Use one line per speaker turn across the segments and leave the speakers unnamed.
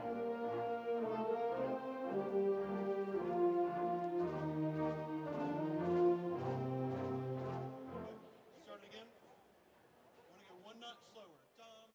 Start it again. Want to go one notch slower. Tom.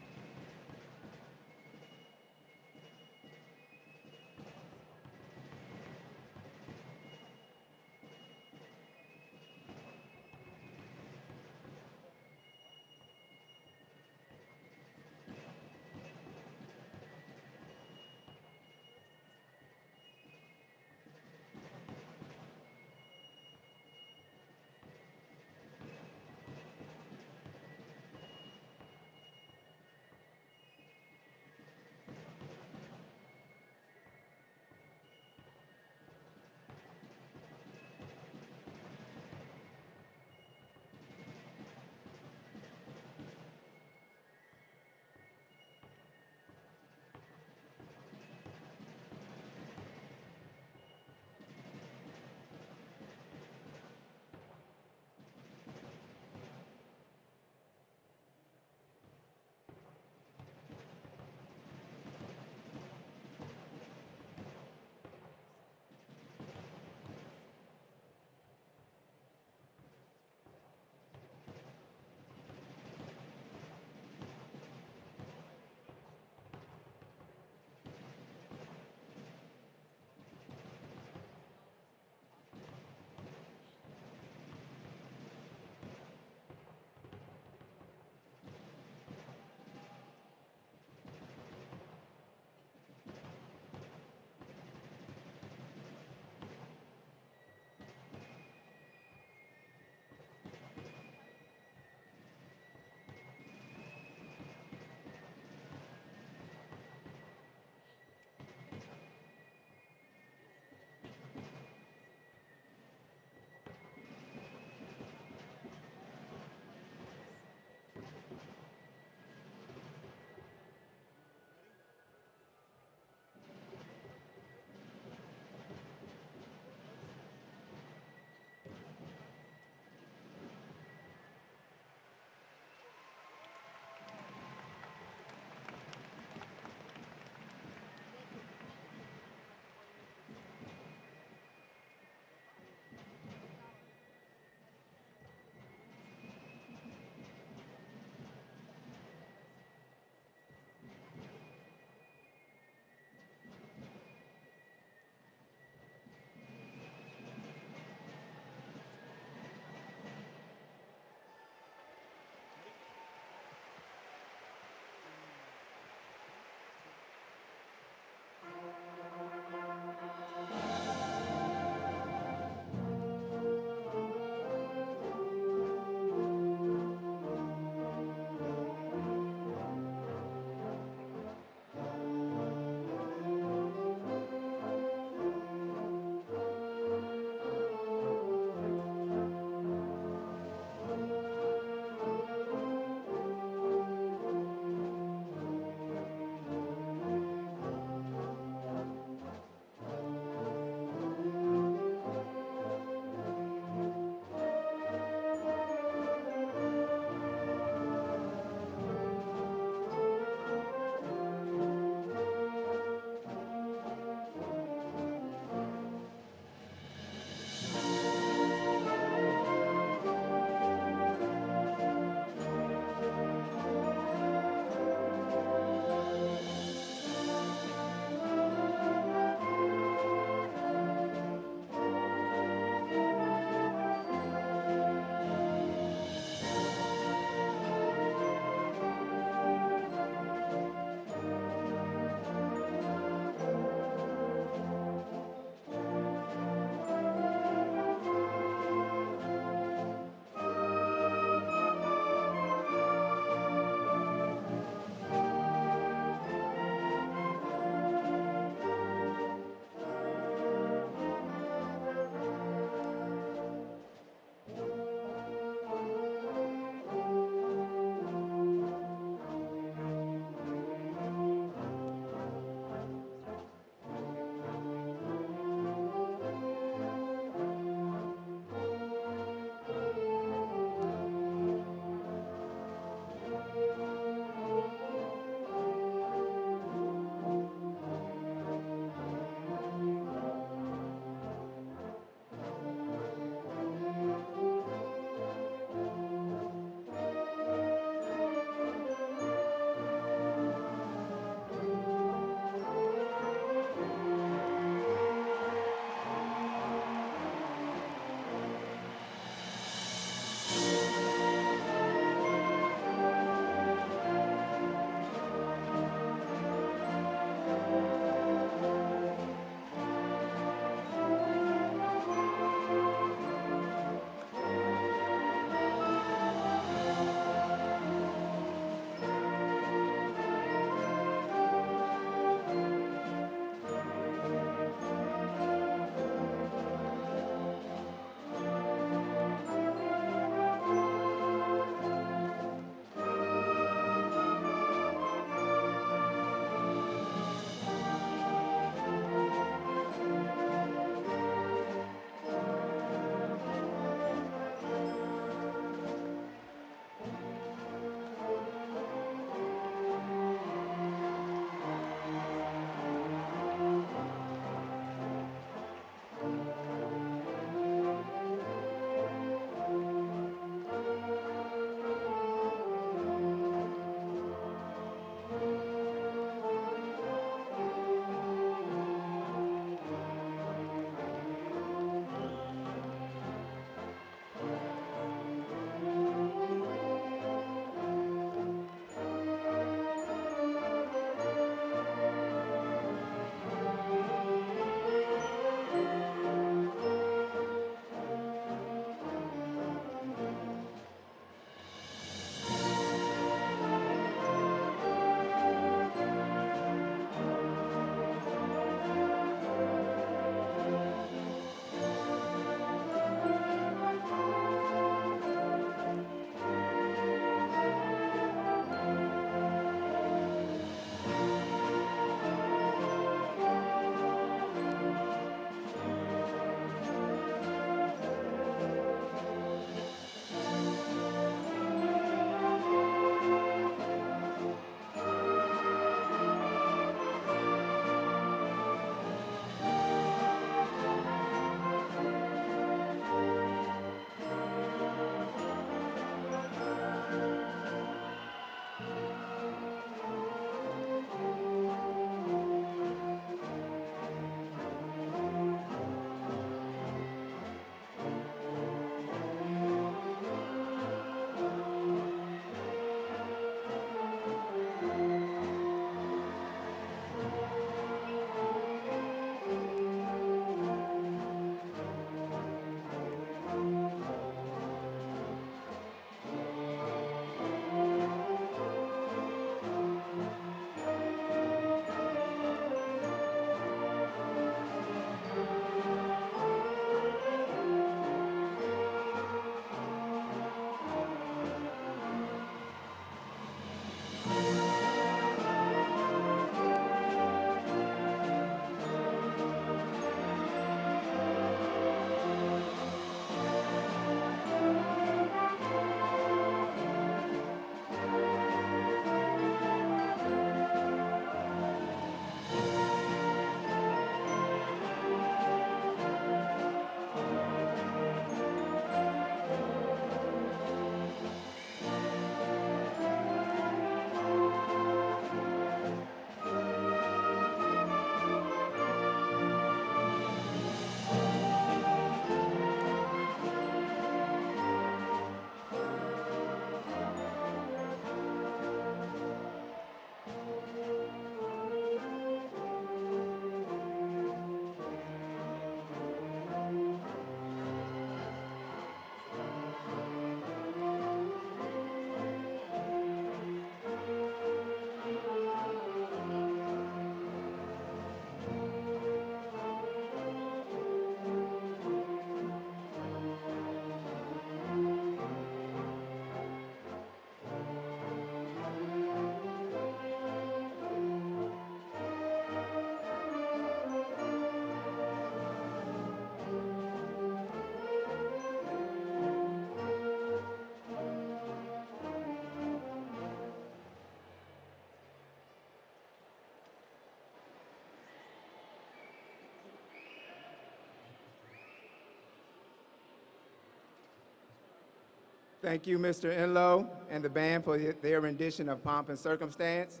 Thank you, Mr. Enlow and the band for their rendition of Pomp and Circumstance.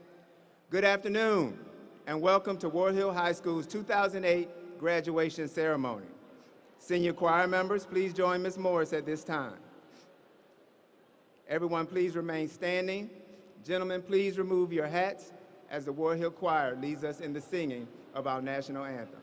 Good afternoon, and welcome to Warhill High School's 2008 graduation ceremony. Senior choir members, please join Ms. Morris at this time. Everyone, please remain standing. Gentlemen, please remove your hats as the Warhill Choir leads us in the singing of our national anthem.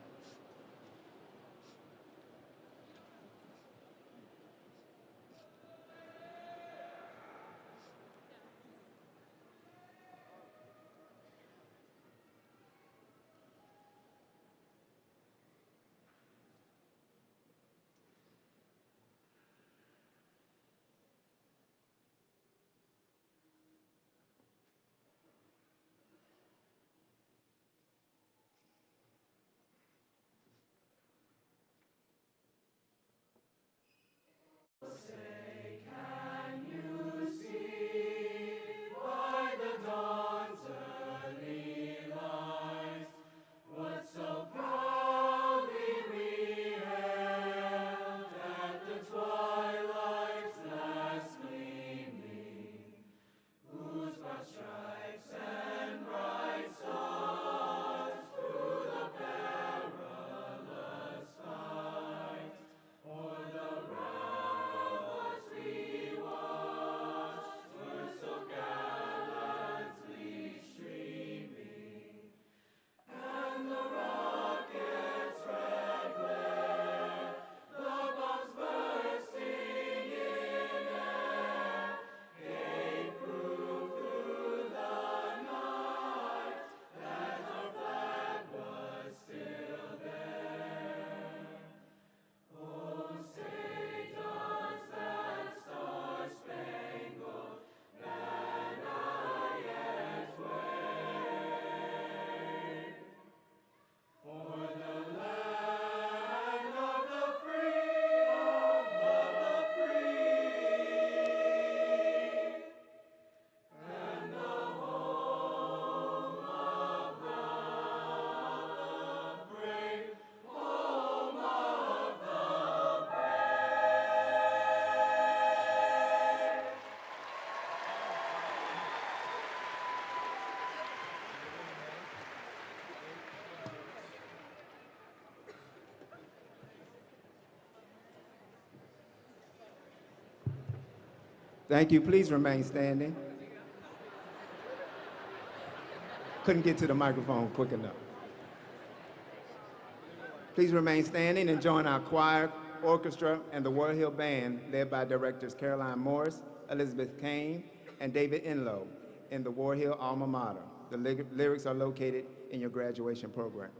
Thank you. Please remain standing. Couldn't get to the microphone quick enough. Please remain standing and join our choir, orchestra, and the Warhill Band, led by directors Caroline Morris, Elizabeth Kane, and David Enlow, in the Warhill alma mater. The lyrics are located in your graduation program.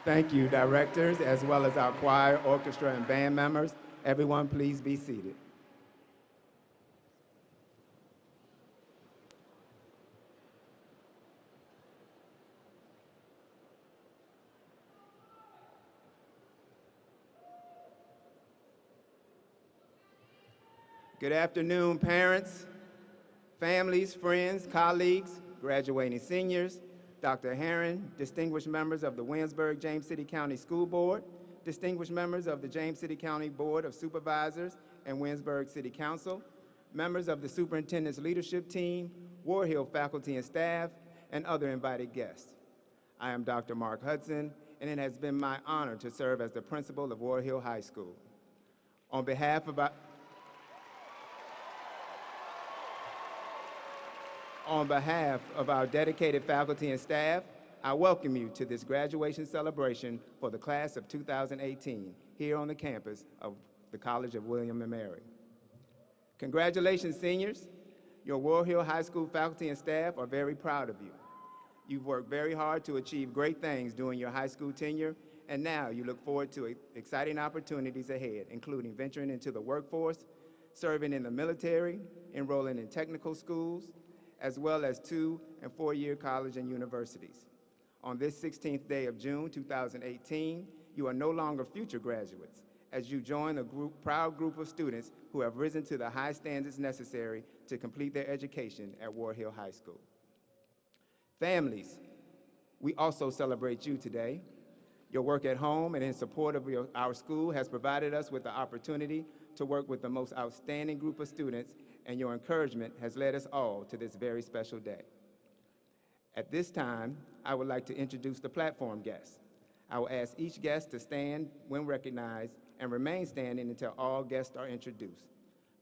Thank you, directors, as well as our choir, orchestra, and band members. Everyone, please be seated. Good afternoon, parents, families, friends, colleagues, graduating seniors, Dr. Herron, distinguished members of the Williamsburg-James City County School Board, distinguished members of the James City County Board of Supervisors and Williamsburg City Council, members of the Superintendent's Leadership Team, Warhill faculty and staff, and other invited guests. I am Dr. Mark Hudson, and it has been my honor to serve as the principal of Warhill High School. On behalf of our dedicated faculty and staff, I welcome you to this graduation celebration for the class of 2018 here on the campus of the College of William & Mary. Congratulations, seniors. Your Warhill High School faculty and staff are very proud of you. You've worked very hard to achieve great things during your high school tenure, and now you look forward to exciting opportunities ahead, including venturing into the workforce, serving in the military, enrolling in technical schools, as well as 2- and 4-year college and universities. On this 16th day of June 2018, you are no longer future graduates, as you join a proud group of students who have risen to the high standards necessary to complete their education at Warhill High School. Families, we also celebrate you today. Your work at home and in support of our school has provided us with the opportunity to work with the most outstanding group of students, and your encouragement has led us all to this very special day. At this time, I would like to introduce the platform guests. I will ask each guest to stand when recognized and remain standing until all guests are introduced.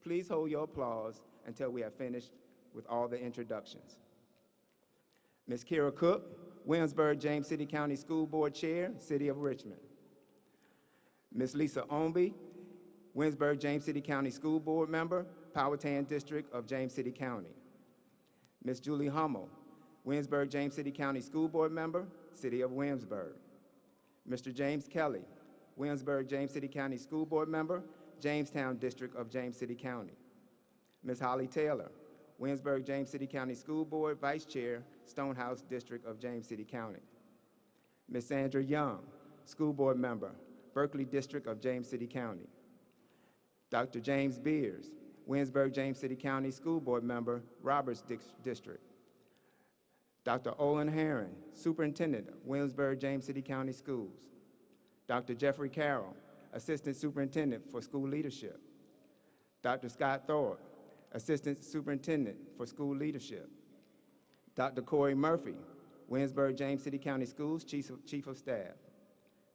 Please hold your applause until we have finished with all the introductions. Ms. Kira Cook, Williamsburg-James City County School Board Chair, City of Richmond. Ms. Lisa Omby, Williamsburg-James City County School Board Member, Powhatan District of James City County. Ms. Julie Hummel, Williamsburg-James City County School Board Member, City of Williamsburg. Mr. James Kelly, Williamsburg-James City County School Board Member, Jamestown District of James City County. Ms. Holly Taylor, Williamsburg-James City County School Board Vice Chair, Stonehouse District of James City County. Ms. Sandra Young, School Board Member, Berkeley District of James City County. Dr. James Beers, Williamsburg-James City County School Board Member, Roberts District. Dr. Olin Herron, Superintendent of Williamsburg-James City County Schools. Dr. Jeffrey Carroll, Assistant Superintendent for School Leadership. Dr. Scott Thorpe, Assistant Superintendent for School Leadership. Dr. Corey Murphy, Williamsburg-James City County Schools Chief of Staff.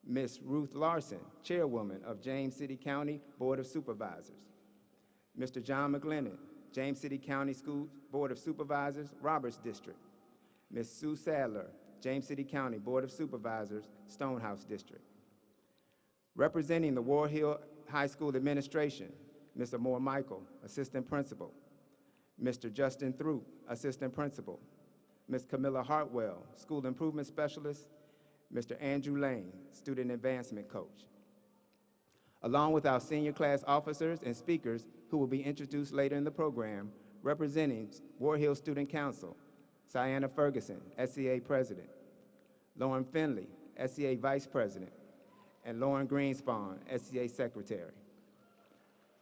Ms. Ruth Larson, Chairwoman of James City County Board of Supervisors. Mr. John McLennan, James City County School Board of Supervisors, Roberts District. Ms. Sue Sadler, James City County Board of Supervisors, Stonehouse District. Representing the Warhill High School Administration, Mr. Moore Michael, Assistant Principal. Mr. Justin Throop, Assistant Principal. Ms. Camilla Hartwell, School Improvement Specialist. Mr. Andrew Lane, Student Advancement Coach. Along with our senior class officers and speakers who will be introduced later in the program, representing Warhill Student Council, Sienna Ferguson, SCA President. Lauren Finley, SCA Vice President. And Lauren Greenspan, SCA Secretary.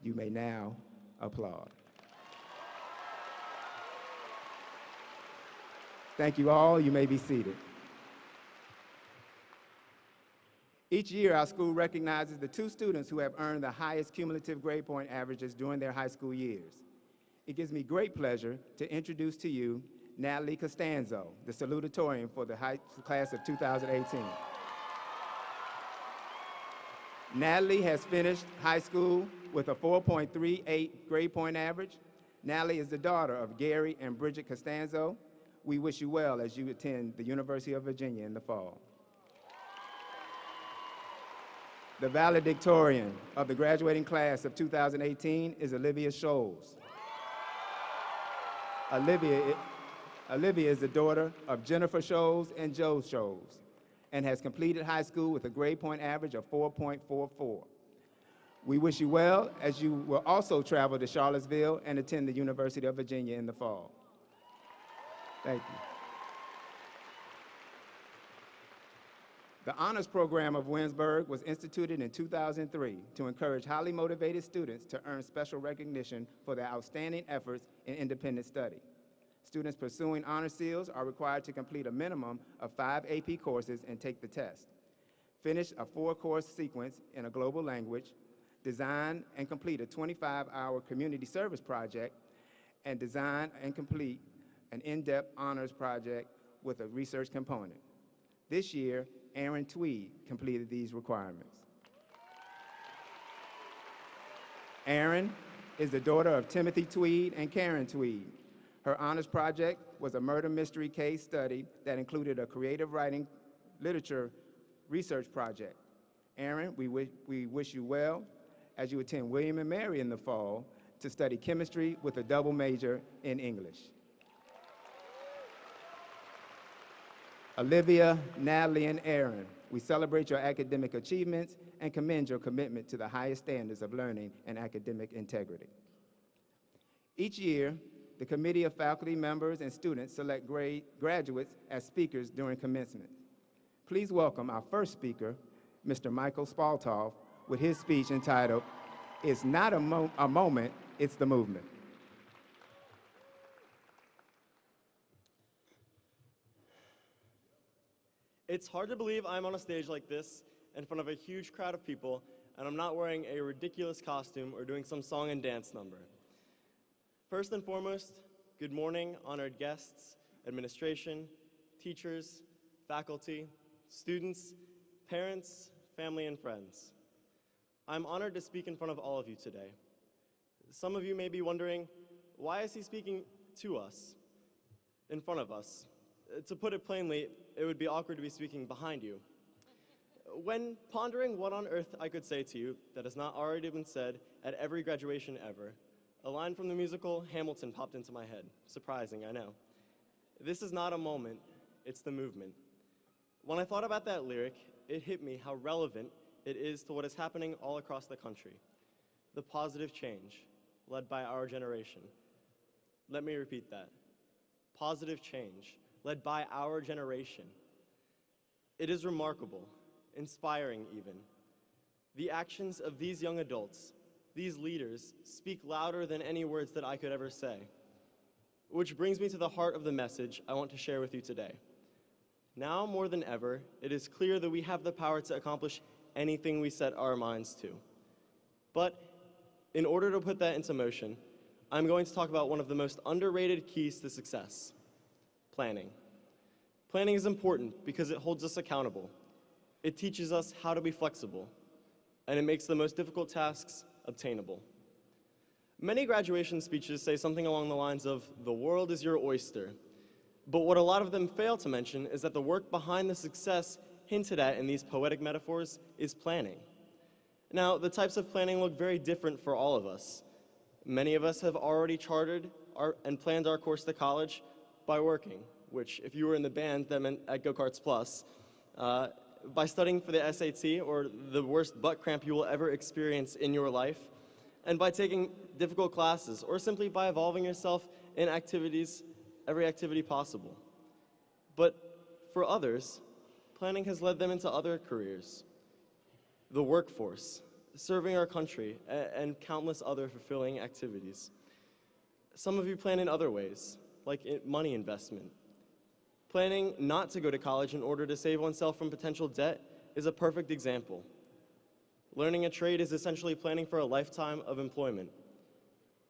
You may now applaud. Thank you all. You may be seated. Each year, our school recognizes the 2 students who have earned the highest cumulative grade point averages during their high school years. It gives me great pleasure to introduce to you Natalie Costanzo, the salutatorian for the class of 2018. Natalie has finished high school with a 4.38 grade point average. Natalie is the daughter of Gary and Bridget Costanzo. We wish you well as you attend the University of Virginia in the fall. The valedictorian of the graduating class of 2018 is Olivia Scholes. Olivia is the daughter of Jennifer Scholes and Joe Scholes and has completed high school with a grade point average of 4.44. We wish you well as you will also travel to Charlottesville and attend the University of Virginia in the fall. Thank you. The honors program of Winsburg was instituted in 2003 to encourage highly motivated students to earn special recognition for their outstanding efforts in independent study. Students pursuing honor seals are required to complete a minimum of 5 AP courses and take the test. Finish a 4-course sequence in a global language, design and complete a 25-hour community service project, and design and complete an in-depth honors project with a research component. This year, Erin Tweed completed these requirements. Erin is the daughter of Timothy Tweed and Karen Tweed. Her honors project was a murder mystery case study that included a creative writing literature research project. Erin, we wish you well as you attend William & Mary in the fall to study chemistry with a double major in English. Olivia, Natalie, and Aaron, we celebrate your academic achievements and commend your commitment to the highest standards of learning and academic integrity. Each year, the committee of faculty members and students select graduates as speakers during commencement. Please welcome our first speaker, Mr. Michael Spaltoff, with his speech entitled, "It's Not a Moment, It's the Movement."
It's hard to believe I'm on a stage like this in front of a huge crowd of people and I'm not wearing a ridiculous costume or doing some song and dance number. First and foremost, good morning, honored guests, administration, teachers, faculty, students, parents, family, and friends. I'm honored to speak in front of all of you today. Some of you may be wondering, why is he speaking to us, in front of us? To put it plainly, it would be awkward to be speaking behind you. When pondering what on earth I could say to you that has not already been said at every graduation ever, a line from the musical Hamilton popped into my head. Surprising, I know. This is not a moment, it's the movement. When I thought about that lyric, it hit me how relevant it is to what is happening all across the country. The positive change led by our generation. Let me repeat that. Positive change led by our generation. It is remarkable, inspiring even. The actions of these young adults, these leaders, speak louder than any words that I could ever say. Which brings me to the heart of the message I want to share with you today. Now more than ever, it is clear that we have the power to accomplish anything we set our minds to. But in order to put that into motion, I'm going to talk about one of the most underrated keys to success: planning. Planning is important because it holds us accountable. It teaches us how to be flexible, and it makes the most difficult tasks obtainable. Many graduation speeches say something along the lines of, "The world is your oyster." But what a lot of them fail to mention is that the work behind the success hinted at in these poetic metaphors is planning. Now, the types of planning look very different for all of us. Many of us have already charted and planned our course to college by working, which if you were in the band, that meant at Go-Karts Plus, by studying for the SAT, or the worst butt cramp you will ever experience in your life, and by taking difficult classes, or simply by involving yourself in activities, every activity possible. But for others, planning has led them into other careers, the workforce, serving our country, and countless other fulfilling activities. Some of you plan in other ways, like money investment. Planning not to go to college in order to save oneself from potential debt is a perfect example. Learning a trade is essentially planning for a lifetime of employment.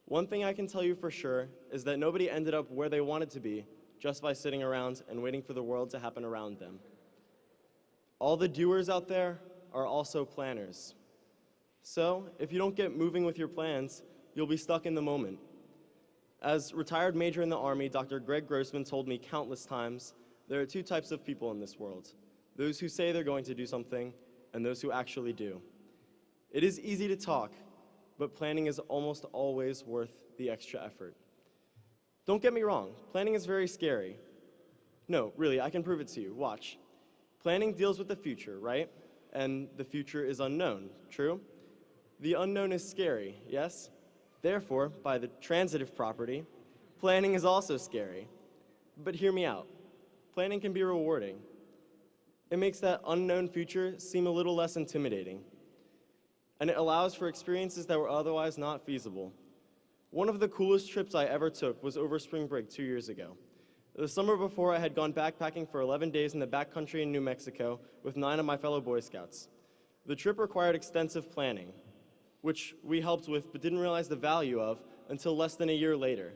One thing I can tell you for sure is that nobody ended up where they wanted to be just by sitting around and waiting for the world to happen around them. All the doers out there are also planners. So, if you don't get moving with your plans, you'll be stuck in the moment. As retired Major in the Army, Dr. Greg Grossman told me countless times, there are two types of people in this world: those who say they're going to do something, and those who actually do. It is easy to talk, but planning is almost always worth the extra effort. Don't get me wrong, planning is very scary. No, really, I can prove it to you. Watch. Planning deals with the future, right? And the future is unknown, true? The unknown is scary, yes? Therefore, by the transitive property, planning is also scary. But hear me out. Planning can be rewarding. It makes that unknown future seem a little less intimidating, and it allows for experiences that were otherwise not feasible. One of the coolest trips I ever took was over spring break 2 years ago. The summer before, I had gone backpacking for 11 days in the backcountry in New Mexico with 9 of my fellow Boy Scouts. The trip required extensive planning, which we helped with but didn't realize the value of until less than a year later,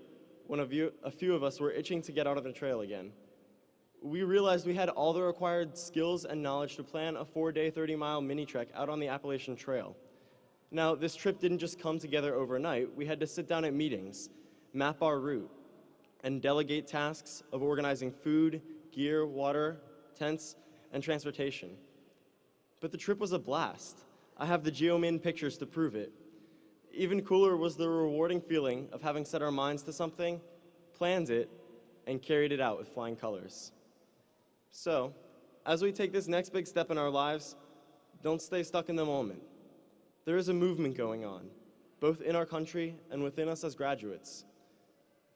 when a few of us were itching to get out on the trail again. We realized we had all the required skills and knowledge to plan a 4-day, 30-mile mini trek out on the Appalachian Trail. Now, this trip didn't just come together overnight. We had to sit down at meetings, map our route, and delegate tasks of organizing food, gear, water, tents, and transportation. But the trip was a blast. I have the GeoMin pictures to prove it. Even cooler was the rewarding feeling of having set our minds to something, planned it, and carried it out with flying colors. So, as we take this next big step in our lives, don't stay stuck in the moment. There is a movement going on, both in our country and within us as graduates.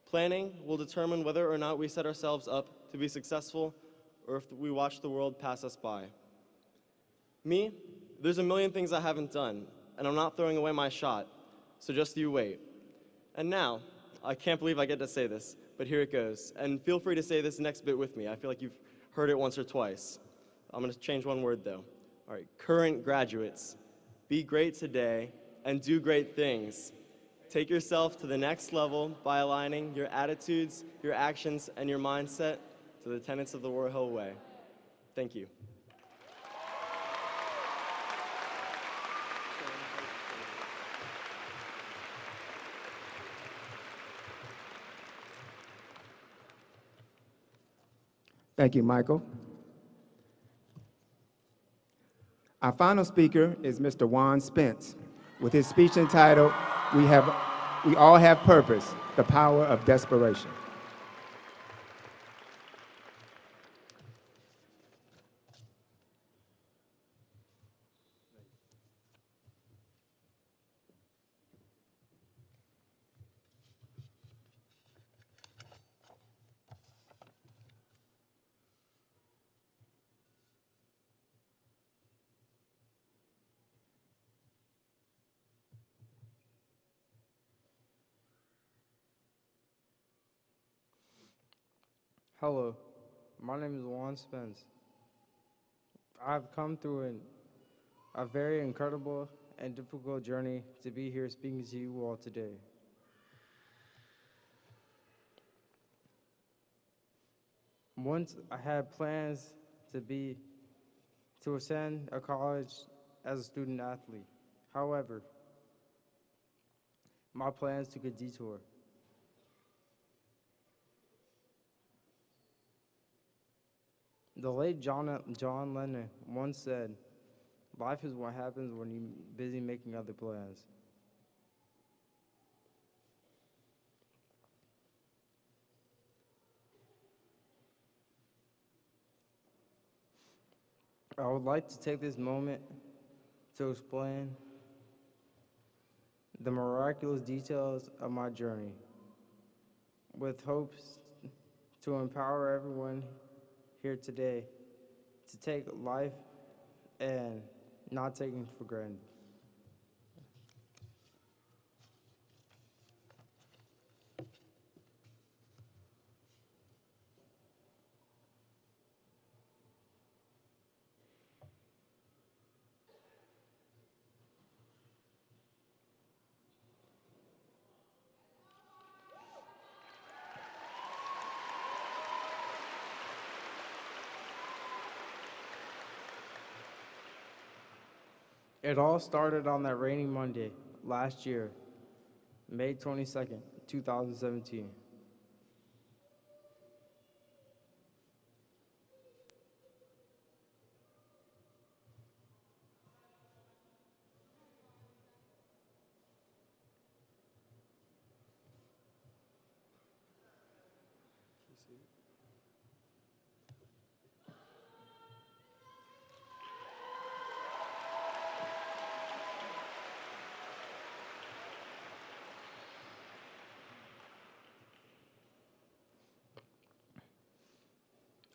Planning will determine whether or not we set ourselves up to be successful or if we watch the world pass us by. Me, there's a million things I haven't done, and I'm not throwing away my shot, so just you wait. And now, I can't believe I get to say this, but here it goes. And feel free to say this next bit with me. I feel like you've heard it once or twice. I'm going to change one word, though. All right, current graduates, be great today and do great things. Take yourself to the next level by aligning your attitudes, your actions, and your mindset to the tenets of the Warhill way. Thank you.
Thank you, Michael. Our final speaker is Mr. Juan Spence with his speech entitled, We All Have Purpose, the Power of Desperation.
Hello, my name is Juan Spence. I've come through a very incredible and difficult journey to be here speaking to you all today. Once I had plans to attend a college as a student athlete. However, my plans took a detour. The late John Lennon once said, "Life is what happens when you're busy making other plans." I would like to take this moment to explain the miraculous details of my journey, with hopes to empower everyone here today to take life and not taking it for granted. It all started on that rainy Monday last year, May 22nd, 2017.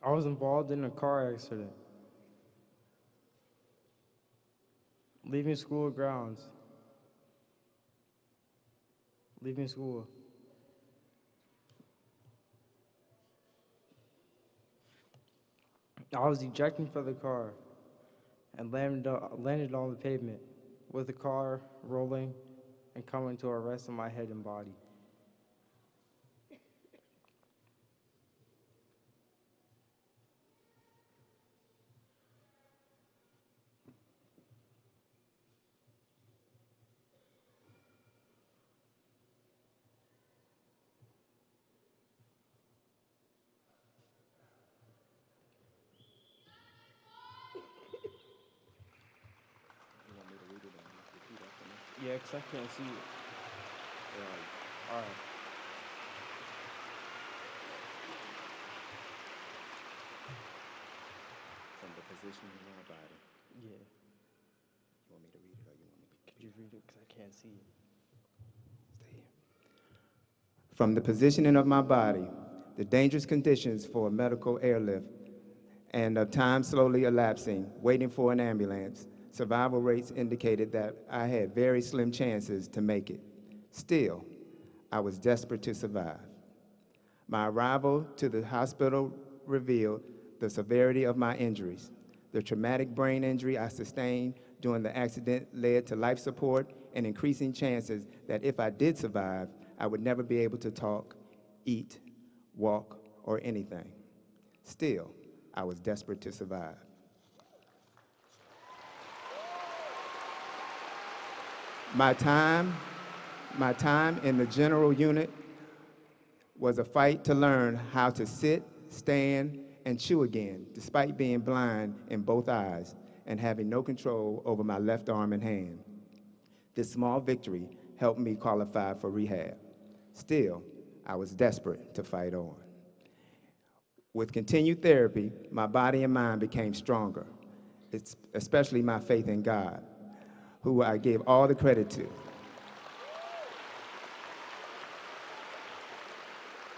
I was involved in a car accident leaving school grounds, leaving school. I was ejecting from the car and landed on the pavement with the car rolling and coming to a rest on my head and body. Yeah, because I can't see it. All right.
From the position in our body.
Yeah.
You want me to read it or you want me to?
Could you read it? Because I can't see it.
Stay here. From the positioning of my body, the dangerous conditions for a medical airlift, and of time slowly elapsing, waiting for an ambulance, survival rates indicated that I had very slim chances to make it. Still, I was desperate to survive. My arrival to the hospital revealed the severity of my injuries. The traumatic brain injury I sustained during the accident led to life support and increasing chances that if I did survive, I would never be able to talk, eat, walk, or anything. Still, I was desperate to survive. My time in the general unit was a fight to learn how to sit, stand, and chew again, despite being blind in both eyes and having no control over my left arm and hand. This small victory helped me qualify for rehab. Still, I was desperate to fight on. With continued therapy, my body and mind became stronger, especially my faith in God, who I gave all the credit to.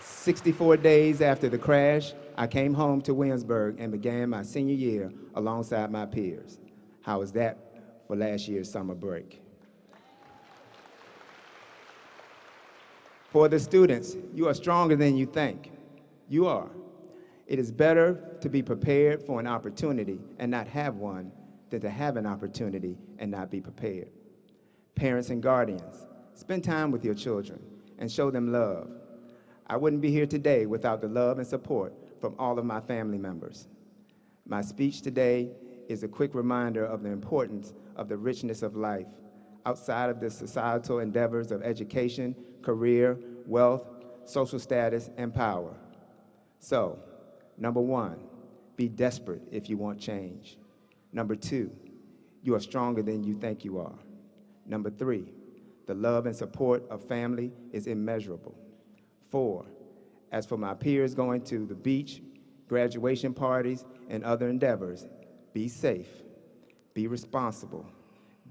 64 days after the crash, I came home to Williamsburg and began my senior year alongside my peers. How was that for last year's summer break? For the students, you are stronger than you think. You are. It is better to be prepared for an opportunity and not have one than to have an opportunity and not be prepared. Parents and guardians, spend time with your children and show them love. I wouldn't be here today without the love and support from all of my family members. My speech today is a quick reminder of the importance of the richness of life outside of the societal endeavors of education, career, wealth, social status, and power. So, number one, be desperate if you want change. Number two, you are stronger than you think you are. Number three, the love and support of family is immeasurable. 4, as for my peers going to the beach, graduation parties, and other endeavors, be safe, be responsible,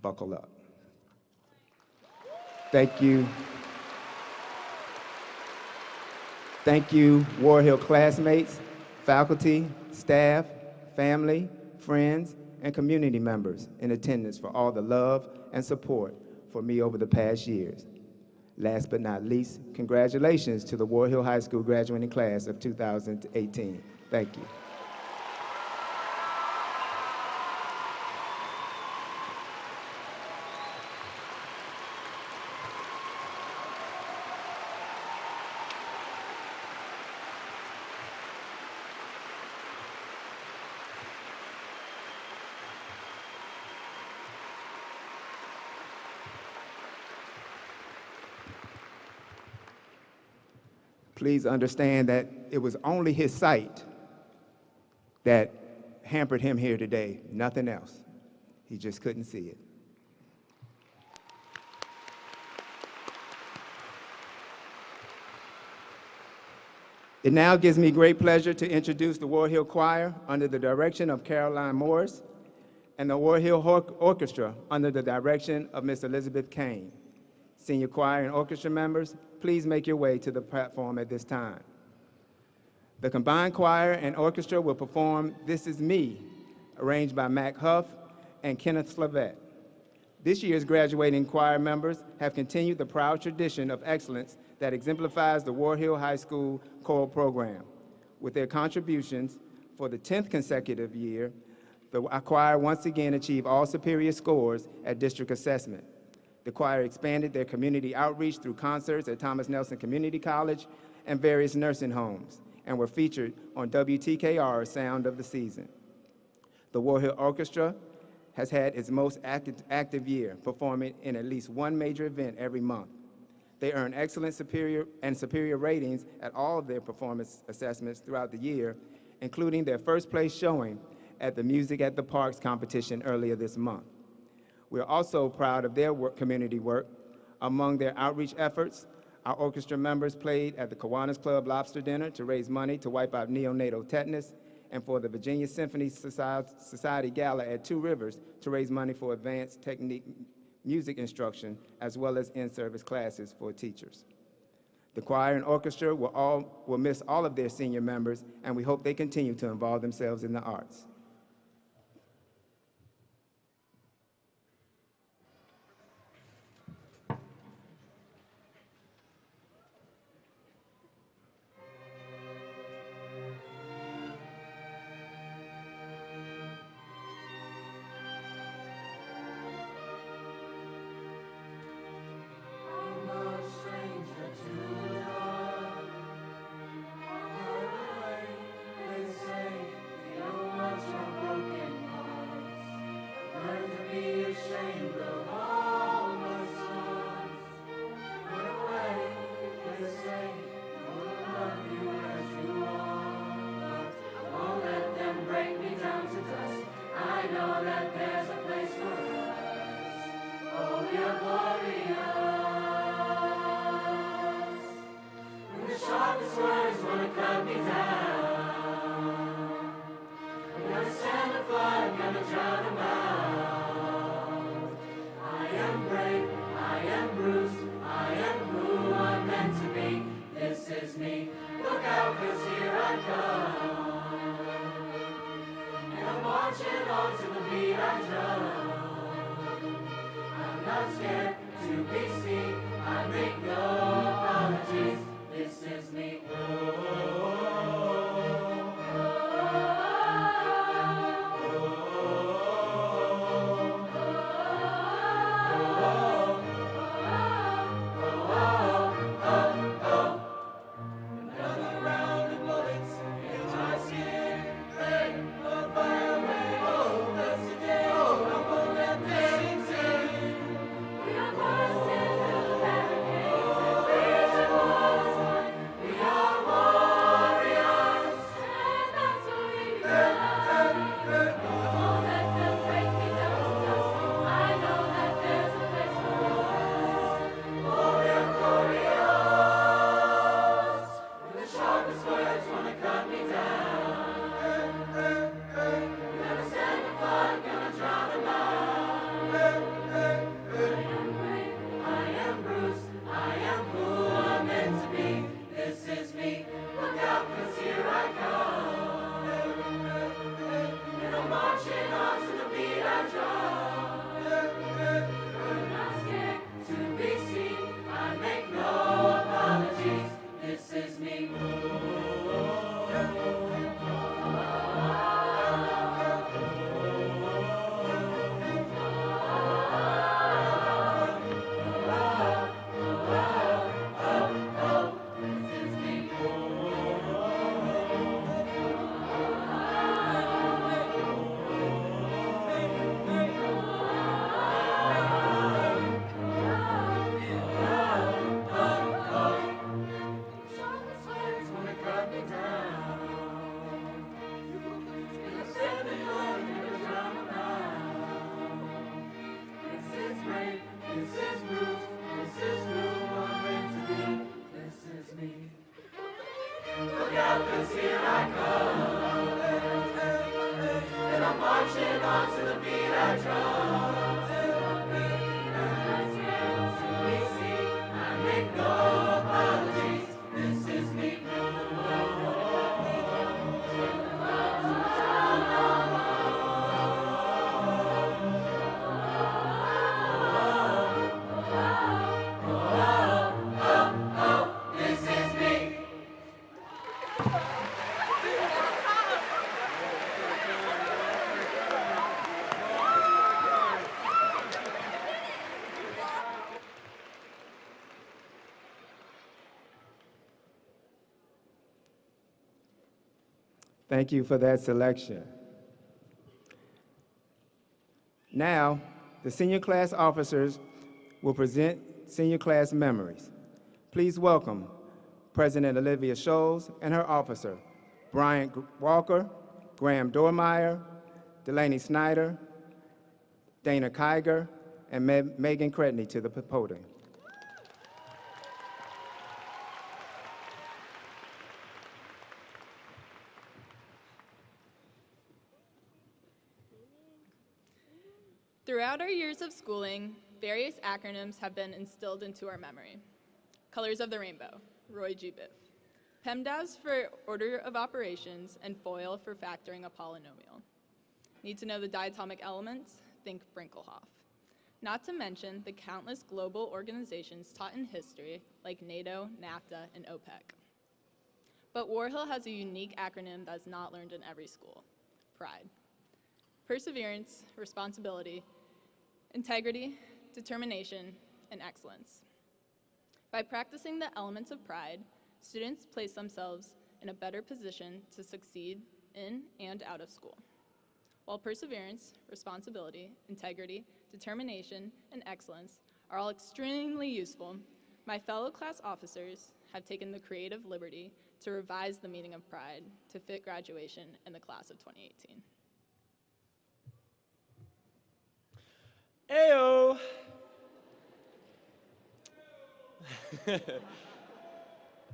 buckle up. Thank you. Thank you, Warhill classmates, faculty, staff, family, friends, and community members in attendance for all the love and support for me over the past years. Last but not least, congratulations to the Warhill High School graduating class of 2018. Thank you. Please understand that it was only his sight that hampered him here today, nothing else. He just couldn't see it. It now gives me great pleasure to introduce the Warhill Choir under the direction of Caroline Morris and the Warhill Orchestra under the direction of Miss Elizabeth Kane. Senior choir and orchestra members, please make your way to the platform at this time. The combined choir and orchestra will perform This Is Me, arranged by Mac Huff and Kenneth Slavette. This year's graduating choir members have continued the proud tradition of excellence that exemplifies the Warhill High School choral program. With their contributions for the 10th consecutive year, the choir once again achieved all superior scores at district assessment. The choir expanded their community outreach through concerts at Thomas Nelson Community College and various nursing homes, and were featured on WTKR's Sound of the Season. The Warhill Orchestra has had its most active year, performing in at least one major event every month. They earn excellent superior ratings at all of their performance assessments throughout the year, including their first place showing at the Music at the Parks competition earlier this month. We're also proud of their community work. Among their outreach efforts, our orchestra members played at the Kiwanis Club Lobster Dinner to raise money to wipe out neonatal tetanus, and for the Virginia Symphony Society Gala at Two Rivers to raise money for advanced technique music instruction, as well as in-service classes for teachers. The choir and orchestra will miss all of their senior members, and we hope they continue to involve themselves in the arts. Thank you for that selection. Now, the senior class officers will present senior class memories. Please welcome President Olivia Scholes and her officer, Bryant Walker, Graham Dormeyer, Delaney Snyder, Dana Kiger, and Megan Cretney to the podium.
Throughout our years of schooling, various acronyms have been instilled into our memory. Colors of the Rainbow, Roy G. Biv. PEMDAS for Order of Operations, and FOIL for Factoring a Polynomial. Need to know the diatomic elements? Think Brinkelhoff. Not to mention the countless global organizations taught in history like NATO, NAFTA, and OPEC. But Warhill has a unique acronym that's not learned in every school, PRIDE. Perseverance, responsibility, integrity, determination, and excellence. By practicing the elements of PRIDE, students place themselves in a better position to succeed in and out of school. While perseverance, responsibility, integrity, determination, and excellence are all extremely useful, my fellow class officers have taken the creative liberty to revise the meaning of PRIDE to fit graduation in the class of 2018.
Ayo!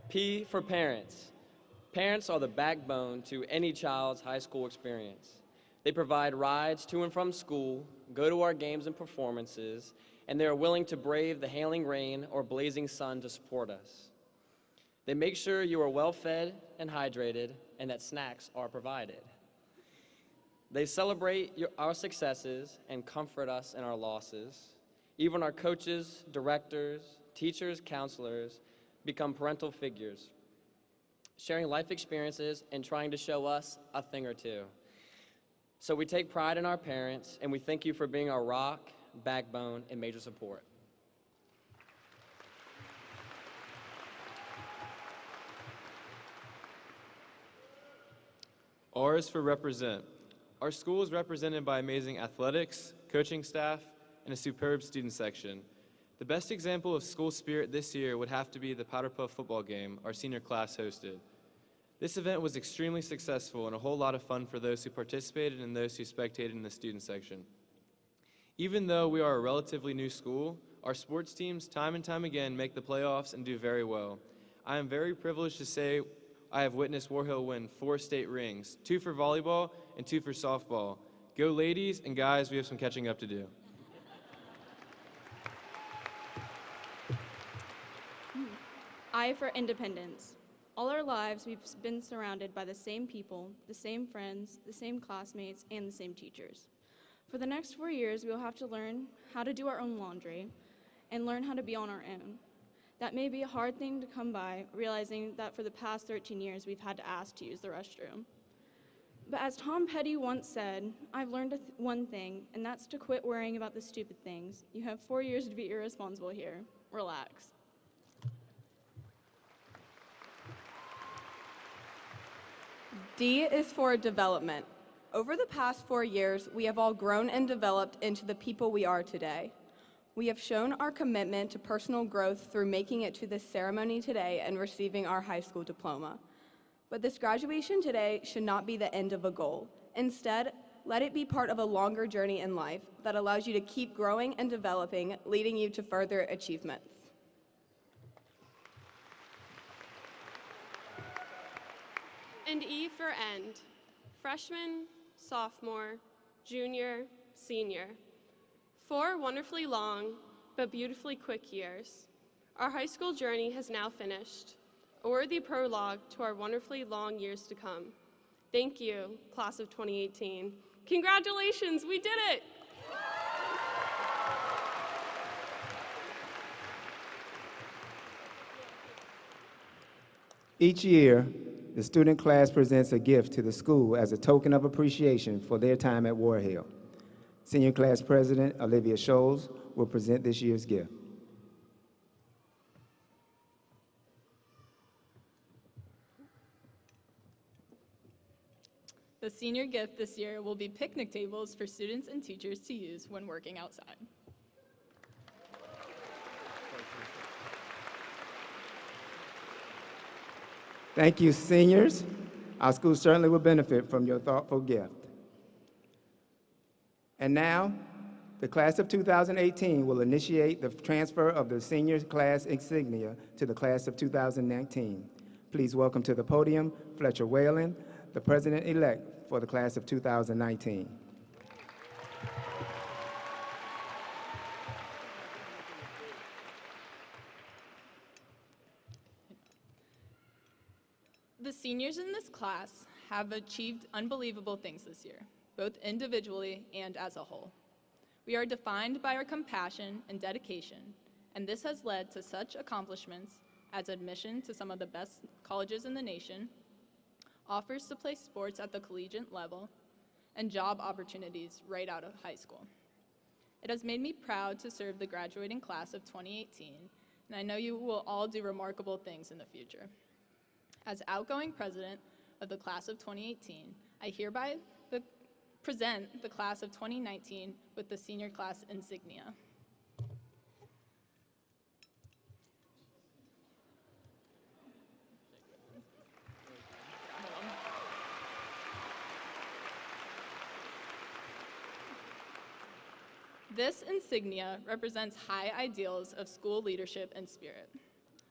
P for parents. Parents are the backbone to any child's high school experience. They provide rides to and from school, go to our games and performances, and they are willing to brave the hailing rain or blazing sun to support us. They make sure you are well fed and hydrated and that snacks are provided. They celebrate our successes and comfort us in our losses. Even our coaches, directors, teachers, counselors become parental figures, sharing life experiences and trying to show us a thing or two. So we take pride in our parents, and we thank you for being our rock, backbone, and major support.
R is for represent. Our school is represented by amazing athletics, coaching staff, and a superb student section. The best example of school spirit this year would have to be the Powder Puff football game our senior class hosted. This event was extremely successful and a whole lot of fun for those who participated and those who spectated in the student section. Even though we are a relatively new school, our sports teams time and time again make the playoffs and do very well. I am very privileged to say I have witnessed Warhill win 4 state rings, 2 for volleyball and 2 for softball. Go ladies, and guys, we have some catching up to do.
I for independence. All our lives, we've been surrounded by the same people, the same friends, the same classmates, and the same teachers. For the next 4 years, we'll have to learn how to do our own laundry and learn how to be on our own. That may be a hard thing to come by, realizing that for the past 13 years, we've had to ask to use the restroom. But as Tom Petty once said, I've learned one thing, and that's to quit worrying about the stupid things. You have 4 years to be irresponsible here. Relax.
D is for development. Over the past 4 years, we have all grown and developed into the people we are today. We have shown our commitment to personal growth through making it to this ceremony today and receiving our high school diploma. But this graduation today should not be the end of a goal. Instead, let it be part of a longer journey in life that allows you to keep growing and developing, leading you to further achievements.
And E for end. Freshman, sophomore, junior, senior. 4 wonderfully long, but beautifully quick years. Our high school journey has now finished, a worthy prologue to our wonderfully long years to come. Thank you, class of 2018. Congratulations, we did it!
Each year, the student class presents a gift to the school as a token of appreciation for their time at Warhill. Senior class president Olivia Scholes will present this year's gift.
senior gift this year will be picnic tables for students and teachers to use when working outside.
Thank you, seniors. Our school certainly will benefit from your thoughtful gift. And now, the class of 2018 will initiate the transfer of the senior class insignia to the class of 2019. Please welcome to the podium Fletcher Whalen, the president-elect for the class of 2019.
The seniors in this class have achieved unbelievable things this year, both individually and as a whole. We are defined by our compassion and dedication, and this has led to such accomplishments as admission to some of the best colleges in the nation, offers to play sports at the collegiate level, and job opportunities right out of high school. It has made me proud to serve the graduating class of 2018, and I know you will all do remarkable things in the future. As outgoing president of the class of 2018, I hereby present the class of 2019 with the senior class insignia. This insignia represents high ideals of school leadership and spirit.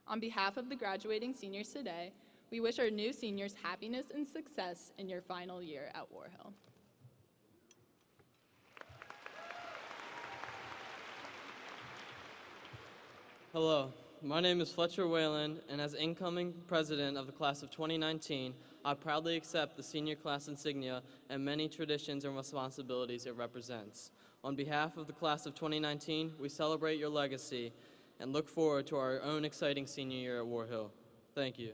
On behalf of the graduating seniors today, we wish our new seniors happiness and success in your final year at Warhill.
Hello, my name is Fletcher Whalen, and as incoming president of the class of 2019, I proudly accept the senior class insignia and many traditions and responsibilities it represents. On behalf of the class of 2019, we celebrate your legacy and look forward to our own exciting senior year at Warhill. Thank you.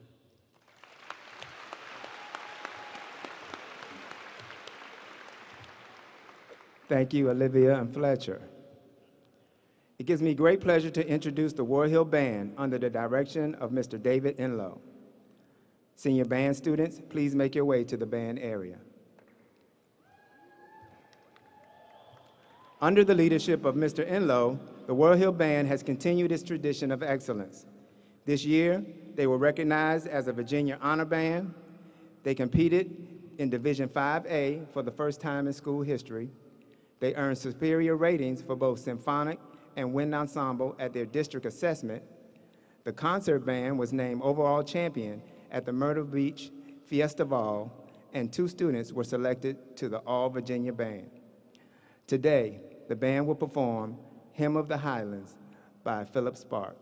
Thank you, Olivia and Fletcher. It gives me great pleasure to introduce the Warhill Band under the direction of Mr. David Enlow. Senior band students, please make your way to the band area. Under the leadership of Mr. Enlow, the Warhill Band has continued its tradition of excellence. This year, they were recognized as a Virginia Honor Band. They competed in Division 5A for the first time in school history. They earned superior ratings for both symphonic and wind ensemble at their district assessment. The concert band was named overall champion at the Myrtle Beach Festival, and 2 students were selected to the All-Virginia Band. Today, the band will perform Hymn of the Highlands by Philip Spark.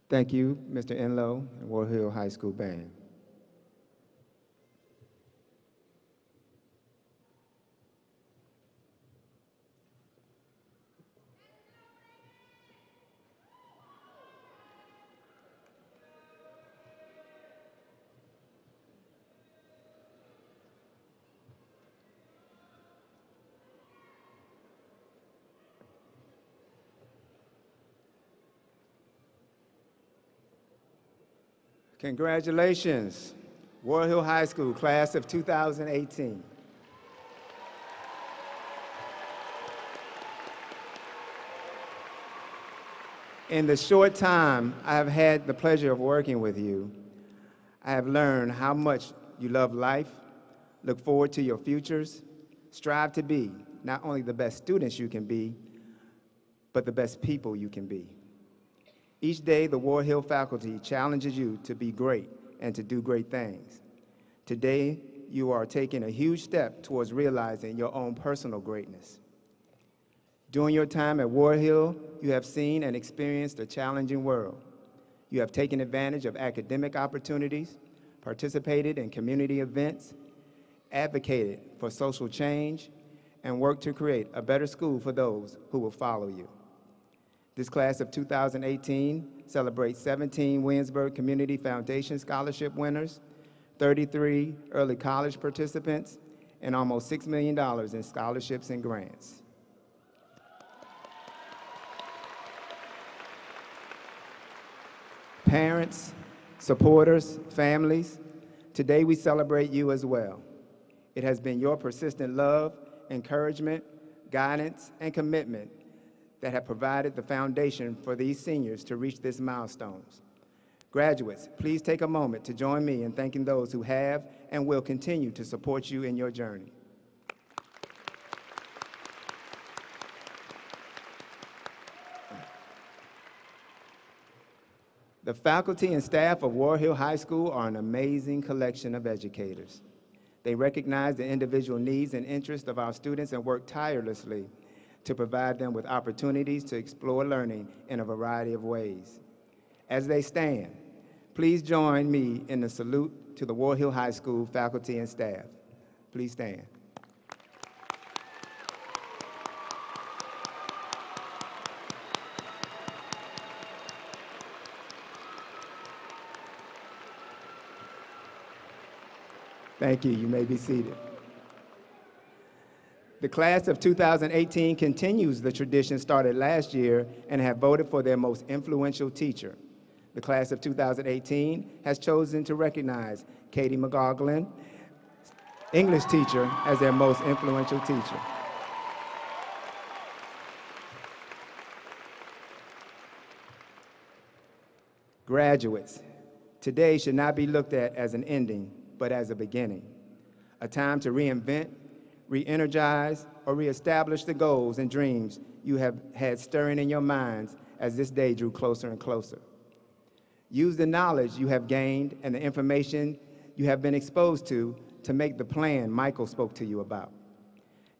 Thank you, Mr. Enlow and Warhill High School Band. Congratulations, Warhill High School, class of 2018. In the short time I have had the pleasure of working with you, I have learned how much you love life, look forward to your futures, strive to be not only the best students you can be, but the best people you can be. Each day, the Warhill faculty challenges you to be great and to do great things. Today, you are taking a huge step towards realizing your own personal greatness. During your time at Warhill, you have seen and experienced a challenging world. You have taken advantage of academic opportunities, participated in community events, advocated for social change, and worked to create a better school for those who will follow you. This class of 2018 celebrates 17 Williamsburg Community Foundation Scholarship winners, 33 early college participants, and almost $6 million in scholarships and grants. Parents, supporters, families, today we celebrate you as well. It has been your persistent love, encouragement, guidance, and commitment that have provided the foundation for these seniors to reach this milestones. Graduates, please take a moment to join me in thanking those who have and will continue to support you in your journey. The faculty and staff of Warhill High School are an amazing collection of educators. They recognize the individual needs and interests of our students and work tirelessly to provide them with opportunities to explore learning in a variety of ways. As they stand, please join me in the salute to the Warhill High School faculty and staff. Please stand. Thank you. You may be seated. The class of 2018 continues the tradition started last year and have voted for their most influential teacher. The class of 2018 has chosen to recognize Katie McGoglin, English teacher, as their most influential teacher. Graduates, today should not be looked at as an ending, but as a beginning, a time to reinvent, re-energize, or reestablish the goals and dreams you have had stirring in your minds as this day drew closer and closer. Use the knowledge you have gained and the information you have been exposed to make the plan Michael spoke to you about.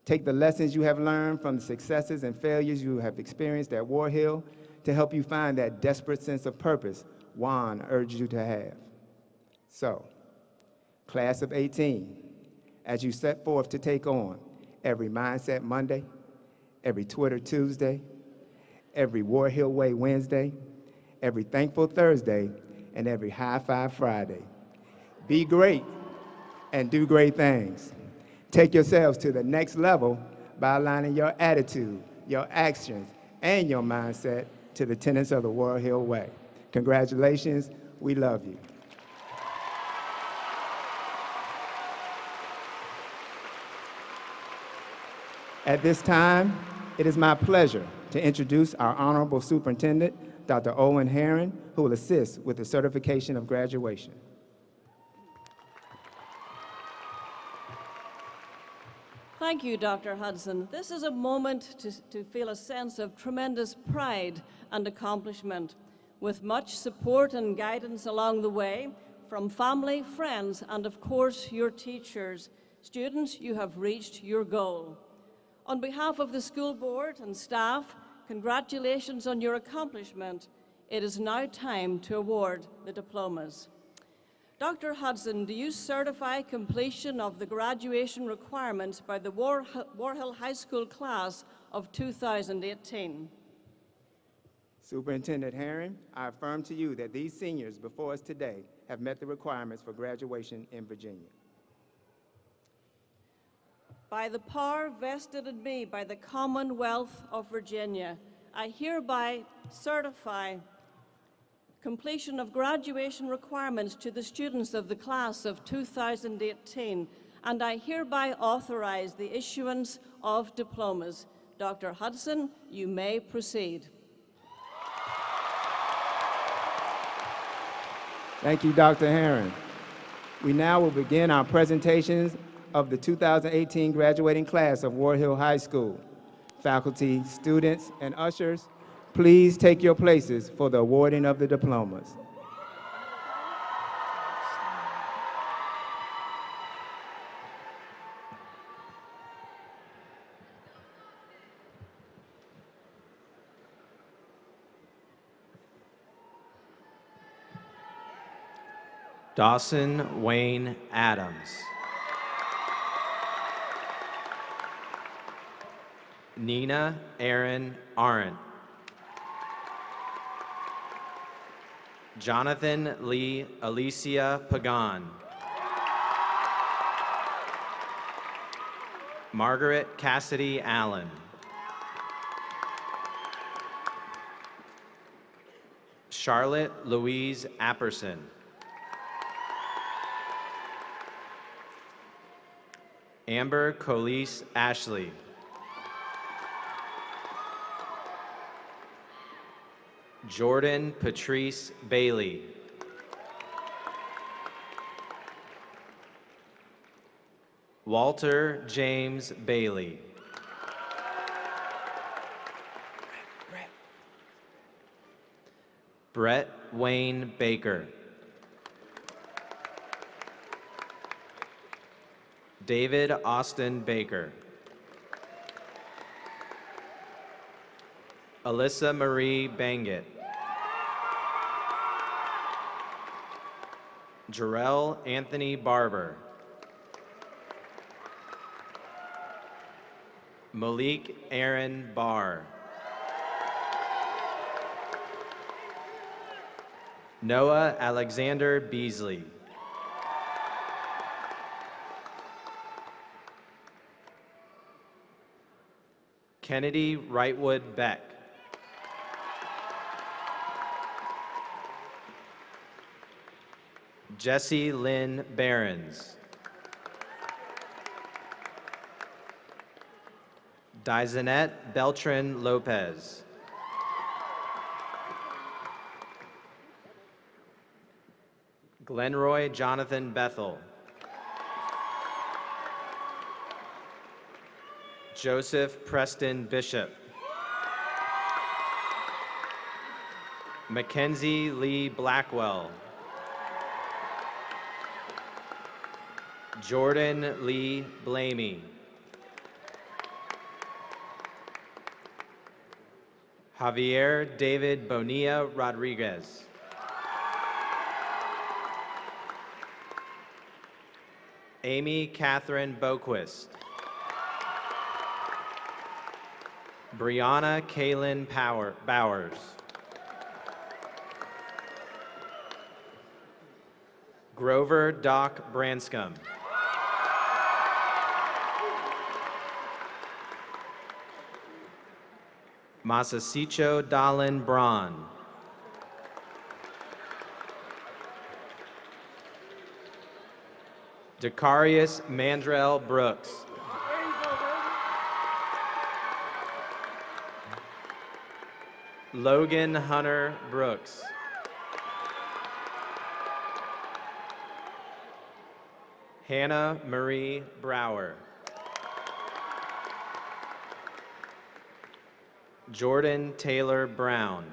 Take the lessons you have learned from the successes and failures you have experienced at Warhill to help you find that desperate sense of purpose Juan urged you to have. So, class of 18, as you set forth to take on every Mindset Monday, every Twitter Tuesday, every Warhill Way Wednesday, every Thankful Thursday, and every High Five Friday. Be great and do great things. Take yourselves to the next level by aligning your attitude, your actions, and your mindset to the tenets of the Warhill Way. Congratulations, we love you. At this time, it is my pleasure to introduce our Honorable Superintendent, Dr. Owen Herron, who will assist with the certification of graduation.
Thank you, Dr. Hudson. This is a moment to feel a sense of tremendous pride and accomplishment. With much support and guidance along the way from family, friends, and of course your teachers, students, you have reached your goal. On behalf of the school board and staff, congratulations on your accomplishment. It is now time to award the diplomas. Dr. Hudson, do you certify completion of the graduation requirements by the Warhill High School class of 2018?
Superintendent Herring, I affirm to you that these seniors before us today have met the requirements for graduation in Virginia.
By the power vested in me by the Commonwealth of Virginia, I hereby certify completion of graduation requirements to the students of the class of 2018, and I hereby authorize the issuance of diplomas. Dr. Hudson, you may proceed.
Thank you, Dr. Herring. We now will begin our presentations of the 2018 graduating class of Warhill High School. Faculty, students, and ushers, please take your places for the awarding of the diplomas.
Dawson Wayne Adams. Nina Aaron Arendt. Jonathan Lee Alicia Pagan. Margaret Cassidy Allen. Charlotte Louise Apperson. Amber Colise Ashley. Jordan Patrice Bailey. Walter James Bailey. Brett Wayne Baker. David Austin Baker. Alyssa Marie Bangett. Jarrell Anthony Barber. Malik Aaron Barr. Noah Alexander Beasley. Kennedy Wrightwood Beck. Jesse Lynn Behrens. Daisanette Beltran Lopez. Glenroy Jonathan Bethel. Joseph Preston Bishop. Mackenzie Lee Blackwell. Jordan Lee Blamey. Javier David Bonilla Rodriguez. Amy Catherine Boquist. Brianna Kaylin Bowers. Grover Doc Branscombe. Masasicho Dallin Braun. Decarius Mandrell Brooks. Logan Hunter Brooks. Hannah Marie Brower. Jordan Taylor Brown.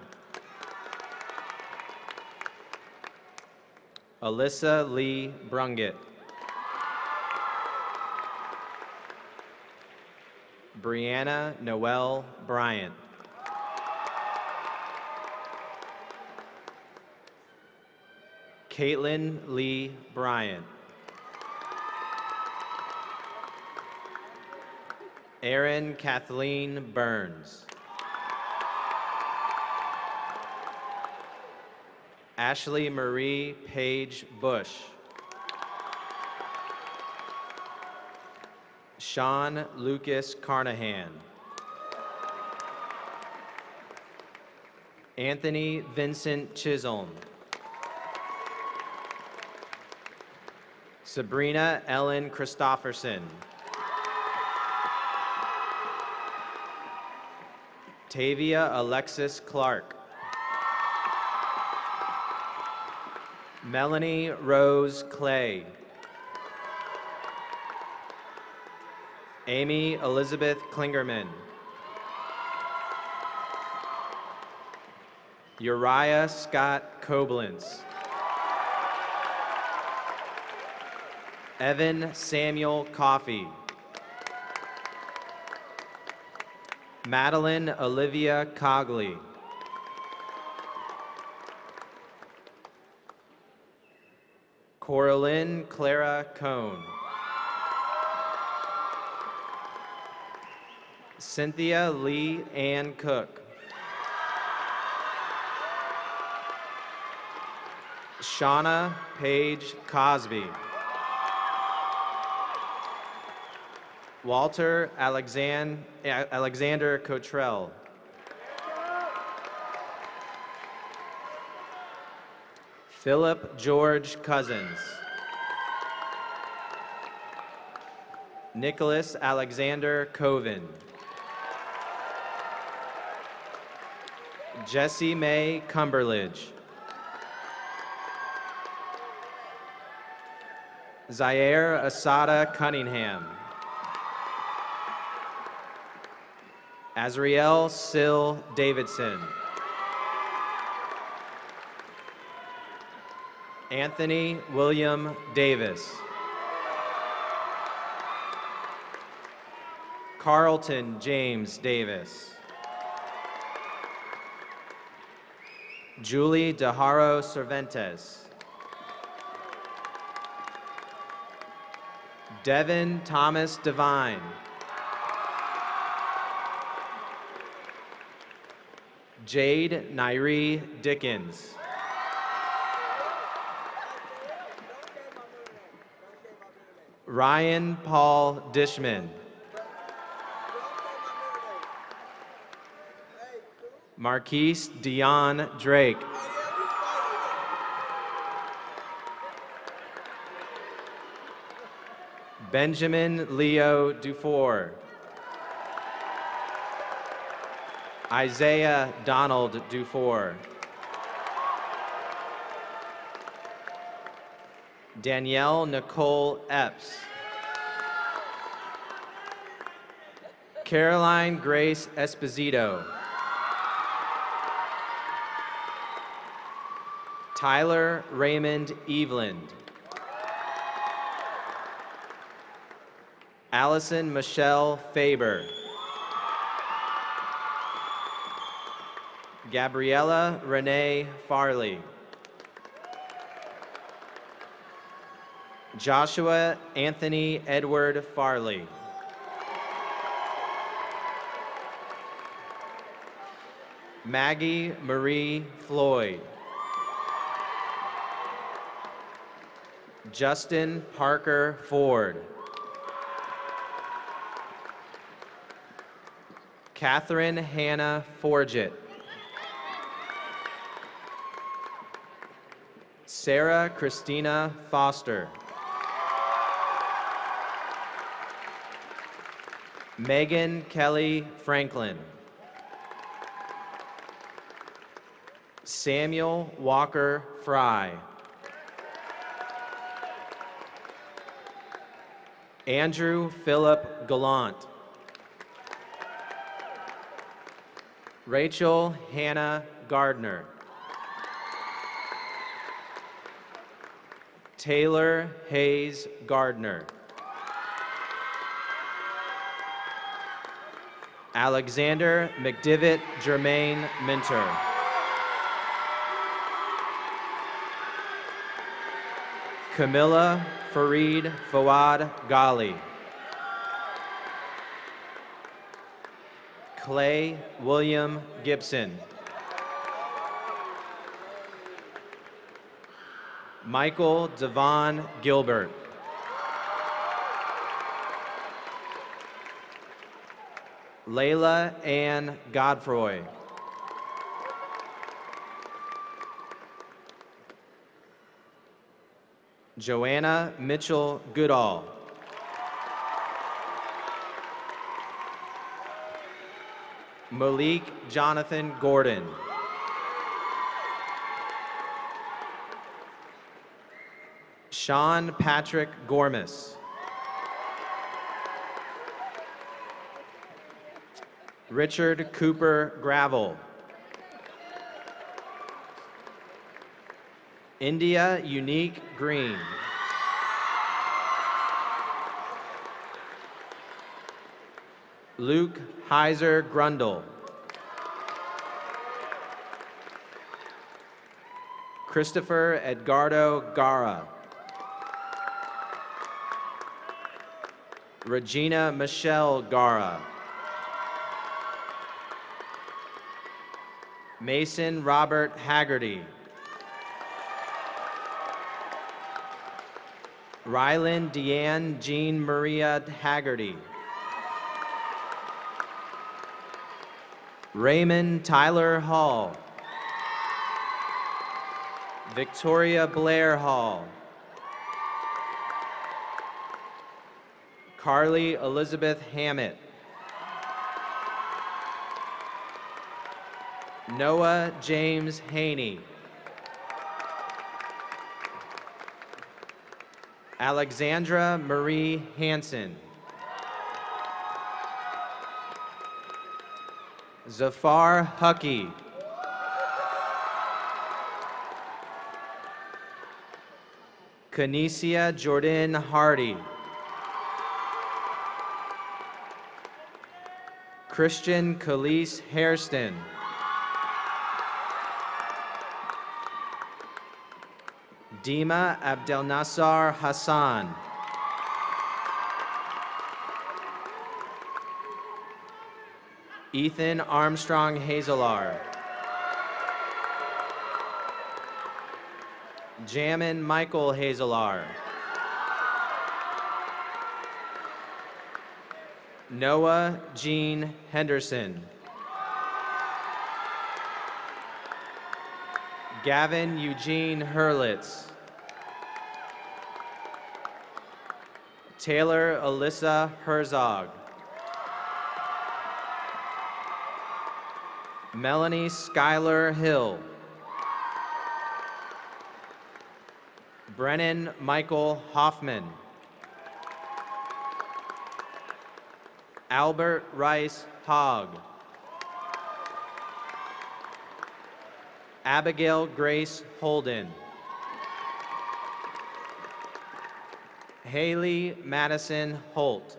Alyssa Lee Brungett. Brianna Noel Bryant. Caitlin Lee Bryant. Erin Kathleen Burns. Ashley Marie Page Bush. Sean Lucas Carnahan. Anthony Vincent Chisholm. Sabrina Ellen Christofferson. Tavia Alexis Clark. Melanie Rose Clay. Amy Elizabeth Klingerman. Uriah Scott Koblentz. Evan Samuel Coffey. Madeline Olivia Cogley. Coraline Clara Cohn. Cynthia Lee Ann Cook. Shauna Paige Cosby. Walter Alexander Cottrell. Philip George Cousins. Nicholas Alexander Coven. Jessie Mae Cumberledge. Zaire Asada Cunningham. Azriel Sill Davidson. Anthony William Davis. Carlton James Davis. Julie Dejaro Cervantes. Devin Thomas Devine. Jade Nairi Dickens. Ryan Paul Dishman. Marquise Dion Drake. Benjamin Leo Dufour. Isaiah Donald Dufour. Danielle Nicole Epps. Caroline Grace Esposito. Tyler Raymond Eveland. Allison Michelle Faber. Gabriella Renee Farley. Joshua Anthony Edward Farley. Maggie Marie Floyd. Justin Parker Ford. Catherine Hannah Forget. Sarah Christina Foster. Megan Kelly Franklin. Samuel Walker Fry. Andrew Philip Gallant. Rachel Hannah Gardner. Taylor Hayes Gardner. Alexander McDivitt Germain Minter. Camilla Farid Fawad Ghali. Clay William Gibson. Michael Devon Gilbert. Layla Ann Godfroy. Joanna Mitchell Goodall. Malik Jonathan Gordon. Sean Patrick Gormis. Richard Cooper Gravel. India Unique Green. Luke Heiser Grundle. Christopher Edgardo Gara. Regina Michelle Gara. Mason Robert Haggerty. Rylan Deanne Jean Maria Haggerty. Raymond Tyler Hall. Victoria Blair Hall. Carly Elizabeth Hammett. Noah James Haney. Alexandra Marie Hansen. Zafar Huckey. Kanesia Jordan Hardy. Christian Khalees Hairston. Dima Abdelnassar Hassan. Ethan Armstrong Hazelar. Jamin Michael Hazelar. Noah Jean Henderson. Gavin Eugene Hurlitz. Taylor Alyssa Herzog. Melanie Schuyler Hill. Brennan Michael Hoffman. Albert Rice Hogg. Abigail Grace Holden. Haley Madison Holt.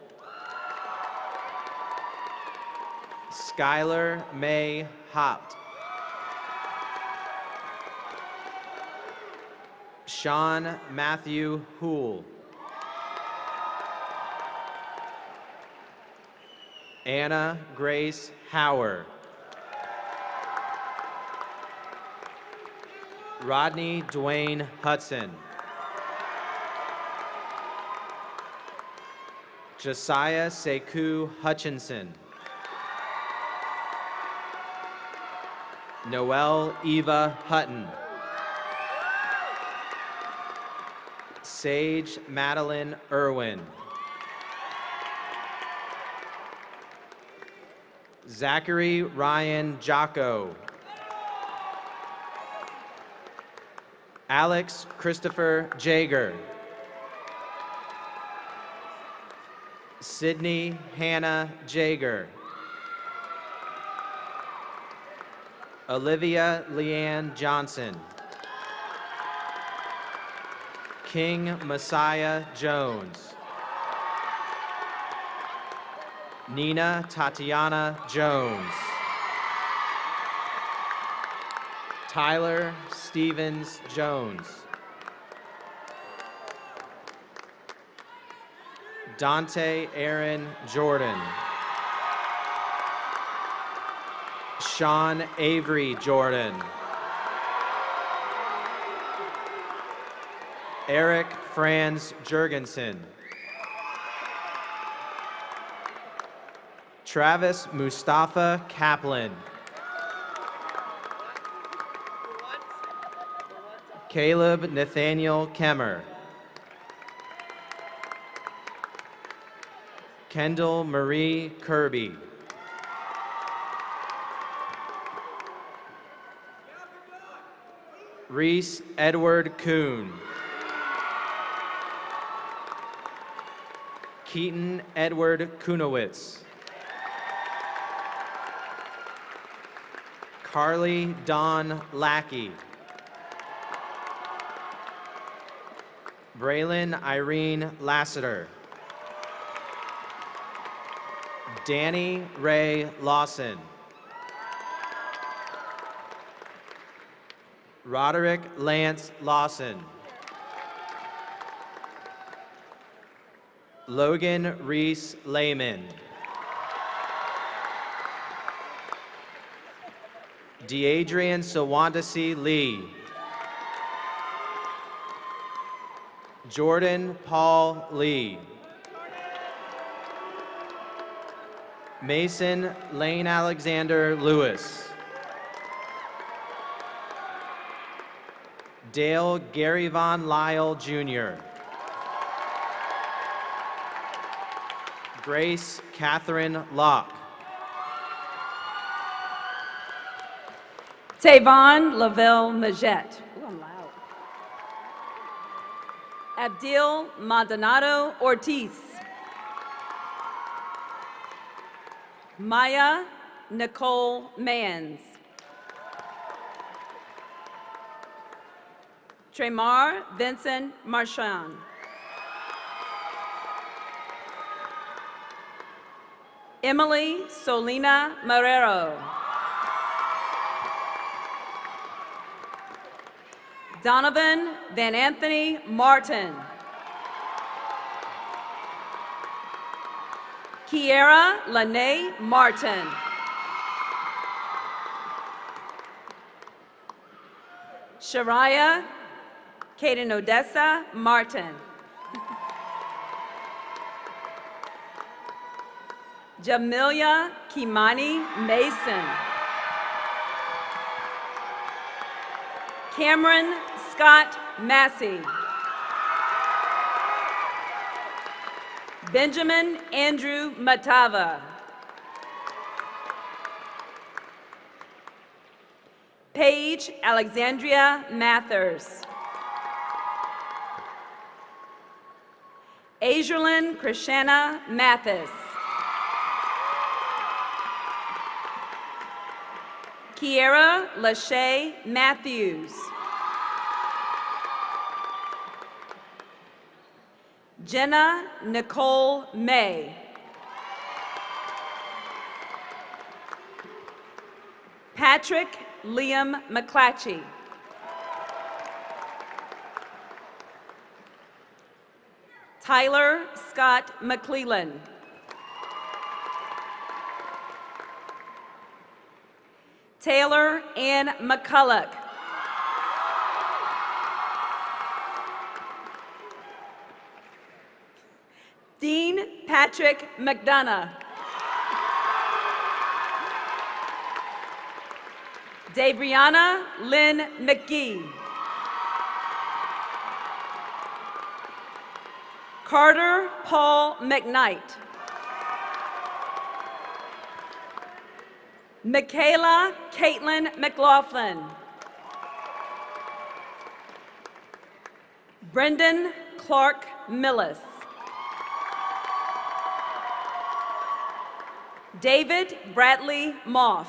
Skylar May Hopt. Sean Matthew Houle. Anna Grace Hauer. Rodney Dwayne Hudson. Josiah Sekou Hutchinson. Noelle Eva Hutton. Sage Madeline Irwin. Zachary Ryan Jocko. Alex Christopher Jager. Sydney Hannah Jager. Olivia Leanne Johnson. King Messiah Jones. Nina Tatiana Jones. Tyler Stevens Jones. Dante Aaron Jordan. Sean Avery Jordan. Eric Franz Jurgensen. Travis Mustafa Kaplan. Caleb Nathaniel Kemmer. Kendall Marie Kirby. Reese Edward Kuhn. Keaton Edward Kunowitz. Carly Dawn Lackey. Braylon Irene Lassiter. Danny Ray Lawson. Roderick Lance Lawson. Logan Reese Lehman. Deadrian Sawandasi Lee. Jordan Paul Lee. Mason Lane Alexander Lewis. Dale Gary Von Lyle Jr. Grace Catherine Locke.
Tavon Lavelle Majette. I'm loud. Abdil Maldonado Ortiz. Maya Nicole Mans. Tremar Vincent Marchand. Emily Solina Marrero. Donovan Van Anthony Martin. Kiera Lene Martin. Shariah Kaden Odessa Martin. Jamilia Kimani Mason. Cameron Scott Massey. Benjamin Andrew Matava. Paige Alexandria Mathers. Adrian Krishana Mathis. Kiera Lachey Matthews. Jenna Nicole May. Patrick Liam McClatchy. Tyler Scott McClellan. Taylor Ann McCulloch. Dean Patrick McDonough. Debrianna Lynn McGee. Carter Paul McKnight. Michaela Caitlin McLaughlin. Brendan Clark Millis. David Bradley Moff.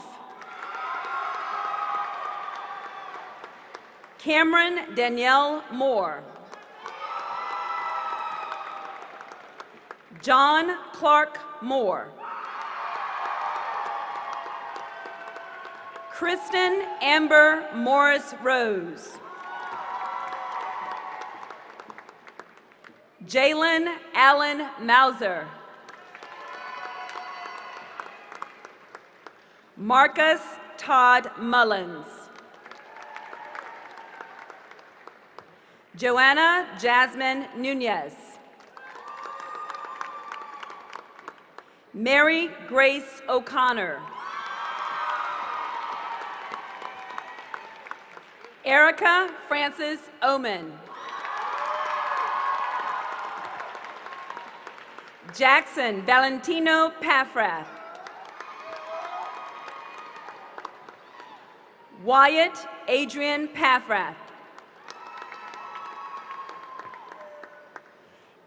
Cameron Danielle Moore. John Clark Moore. Kristen Amber Morris Rose. Jalen Allen Mauser. Marcus Todd Mullins. Joanna Jasmine Nunez. Mary Grace O'Connor. Erica Frances Oman. Jackson Valentino Paffrath. Wyatt Adrian Paffrath.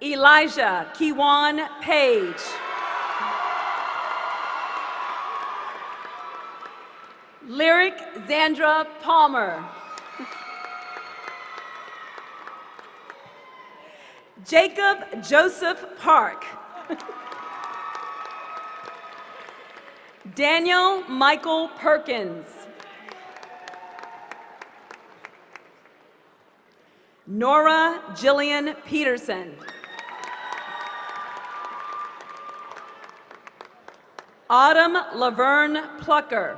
Elijah Kiwan Page. Lyric Zandra Palmer. Jacob Joseph Park. Daniel Michael Perkins. Nora Jillian Peterson. Autumn Laverne Plucker.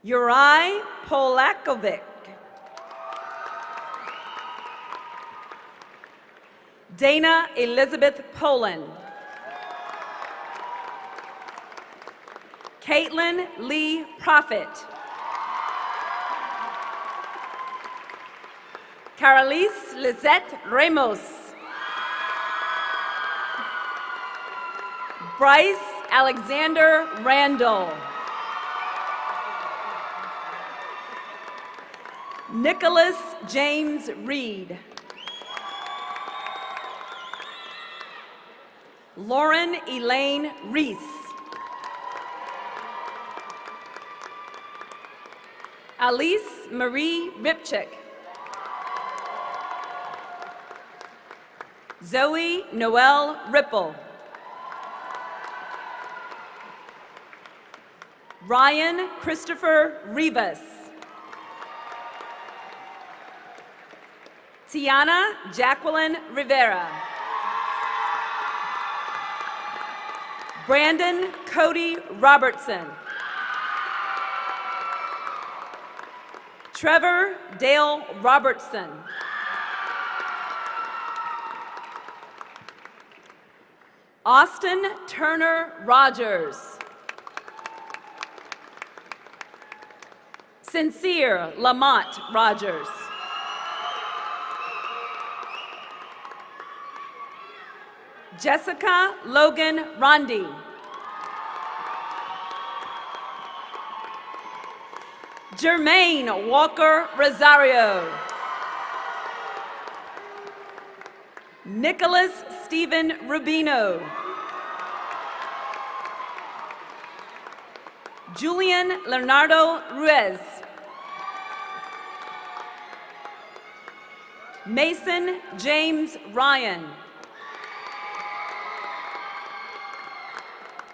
Uri Polakovic. Dana Elizabeth Poland. Caitlin Lee Prophet. Carolise Lizette Ramos. Bryce Alexander Randall. Nicholas James Reed. Lauren Elaine Reese. Alice Marie Ripchick. Zoe Noel Ripple. Ryan Christopher Rivas. Tiana Jacqueline Rivera. Brandon Cody Robertson. Trevor Dale Robertson. Austin Turner Rogers. Sincere Lamont Rogers. Jessica Logan Rondi. Jermaine Walker Rosario. Nicholas Stephen Rubino. Julian Leonardo Ruiz. Mason James Ryan.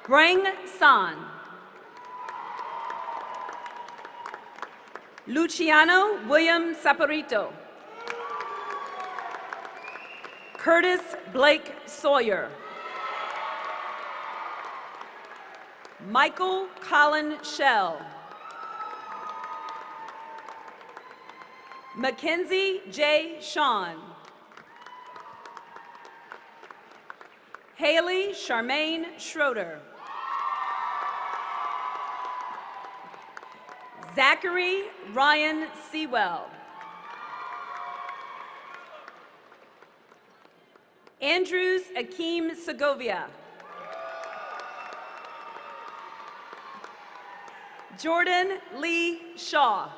Brang San. Luciano William Saporito. Curtis Blake Sawyer. Michael Colin Shell. Mackenzie J. Sean. Haley Charmaine Schroeder. Zachary Ryan Sewell. Andrews Akeem Segovia. Jordan Lee Shaw.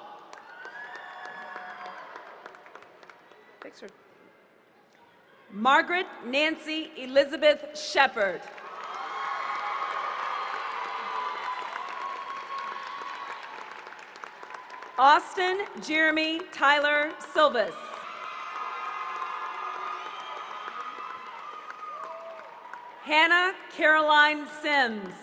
Margaret Nancy Elizabeth Shepard. Austin Jeremy Tyler Silvas. Hannah Caroline Sims.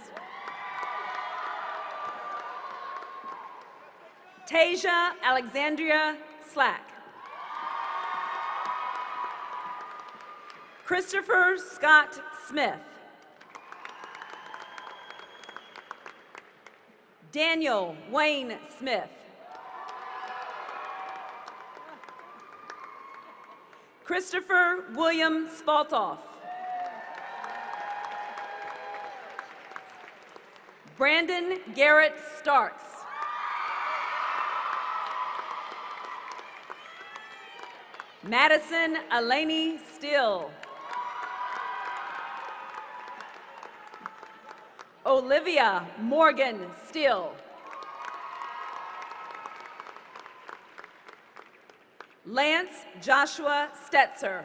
Tasia Alexandria Slack. Christopher Scott Smith. Daniel Wayne Smith. Christopher William Spaltoff. Brandon Garrett Starks. Madison Elaney Still. Olivia Morgan Still. Lance Joshua Stetzer.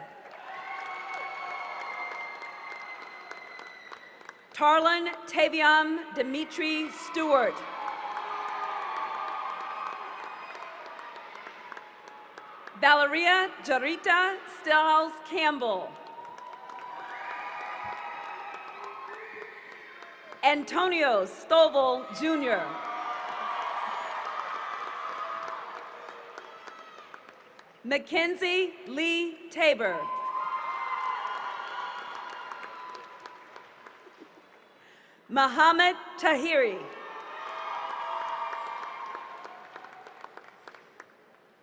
Tarlin Taviam Dimitri Stewart. Valeria Jarita Stiles Campbell. Antonio Stovall Jr. Mackenzie Lee Tabor. Muhammad Tahiri.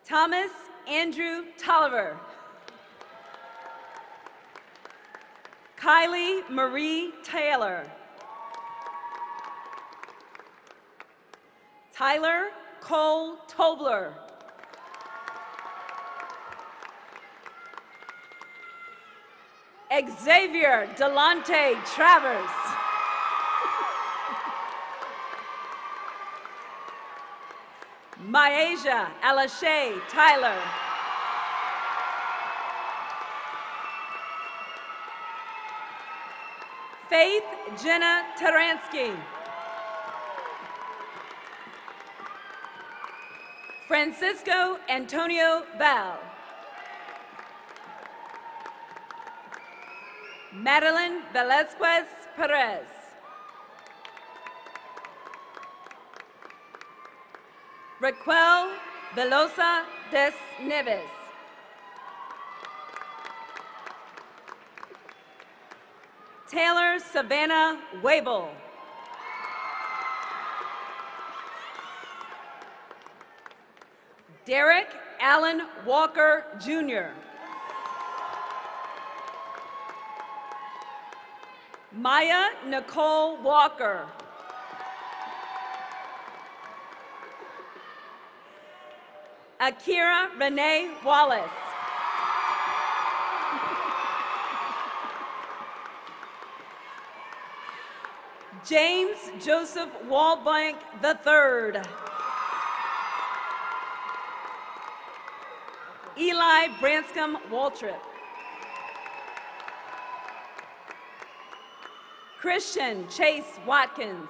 Thomas Andrew Tolliver. Kylie Marie Taylor. Tyler Cole Tobler. Xavier Delante Travers. Myasia Alashay Tyler. Faith Jenna Taransky. Francisco Antonio Val. Madeline Velazquez Perez. Raquel Velosa Des Neves. Taylor Savannah Wable. Derek Allen Walker Jr. Maya Nicole Walker. Akira Renee Wallace. James Joseph Wallbank III. Eli Branscombe Waltrip. Christian Chase Watkins.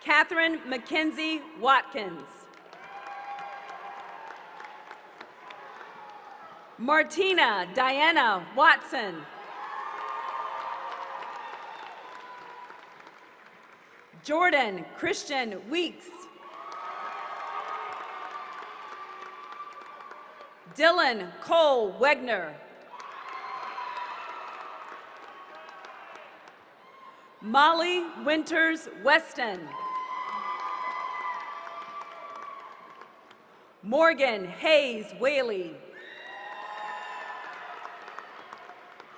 Catherine Mackenzie Watkins. Martina Diana Watson. Jordan Christian Weeks. Dylan Cole Wegner. Molly Winters Weston. Morgan Hayes Whaley.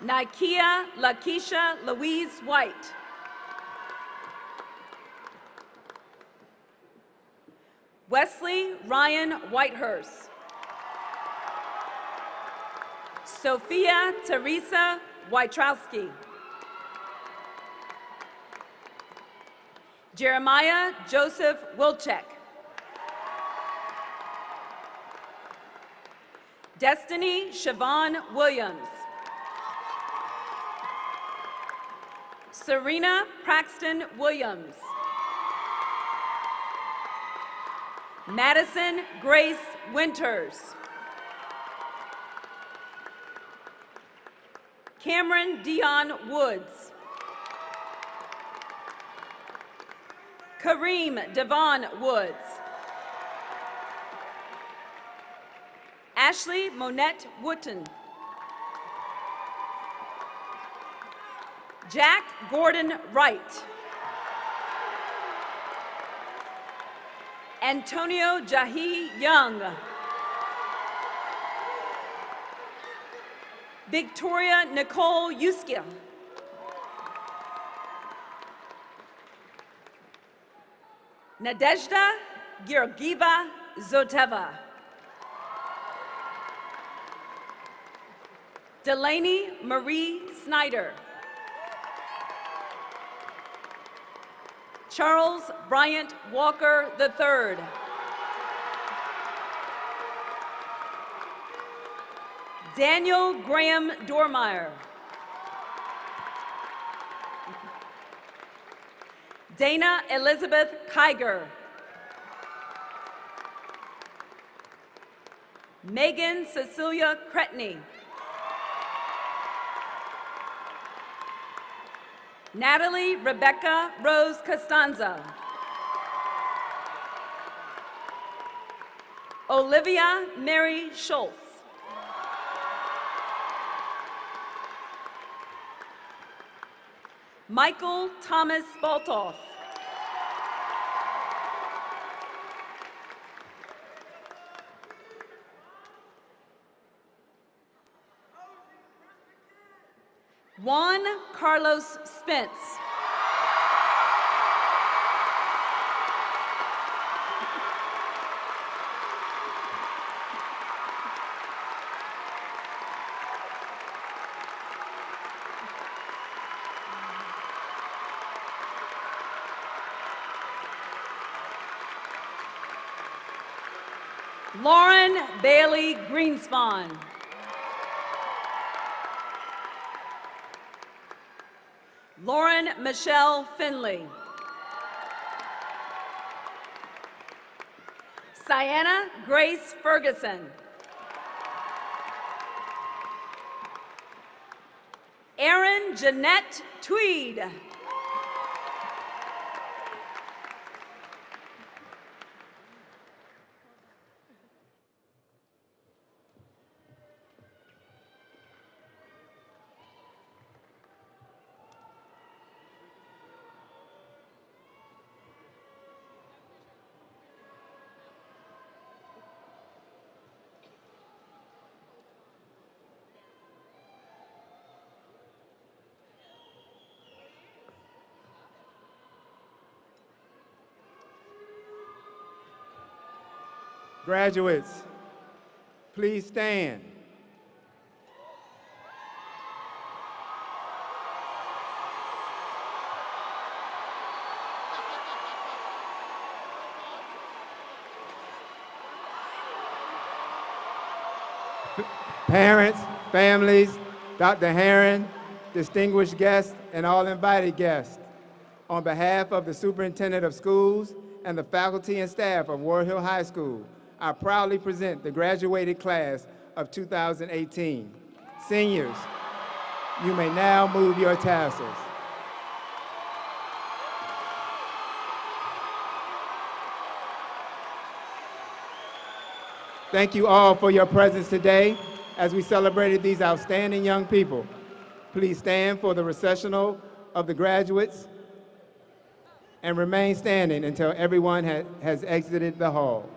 Nikia Lakeisha Louise White. Wesley Ryan Whitehurst. Sophia Teresa Wojtrowski. Jeremiah Joseph Wilczek. Destiny Siobhan Williams. Serena Praxton Williams. Madison Grace Winters. Cameron Dion Woods. Kareem Devon Woods. Ashley Monette Wooten. Jack Gordon Wright. Antonio Jahi Young. Victoria Nicole Yuskia. Nadezhda Georgieva Zoteva. Delaney Marie Snyder. Charles Bryant Walker III. Daniel Graham Dormeyer. Dana Elizabeth Kiger. Megan Cecilia Cretney. Natalie Rebecca Rose Costanza. Olivia Mary Schultz. Michael Thomas Baltoff. Juan Carlos Spence. Lauren Bailey Greenspan. Lauren Michelle Finley. Sienna Grace Ferguson. Erin Jeanette Tweed.
Graduates, please stand. Parents, families, Dr. Herron, distinguished guests, and all invited guests, on behalf of the Superintendent of Schools and the faculty and staff of Warhill High School, I proudly present the graduated class of 2018. Seniors, you may now move your tassels. Thank you all for your presence today as we celebrated these outstanding young people. Please stand for the recessional of the graduates and remain standing until everyone has exited the hall.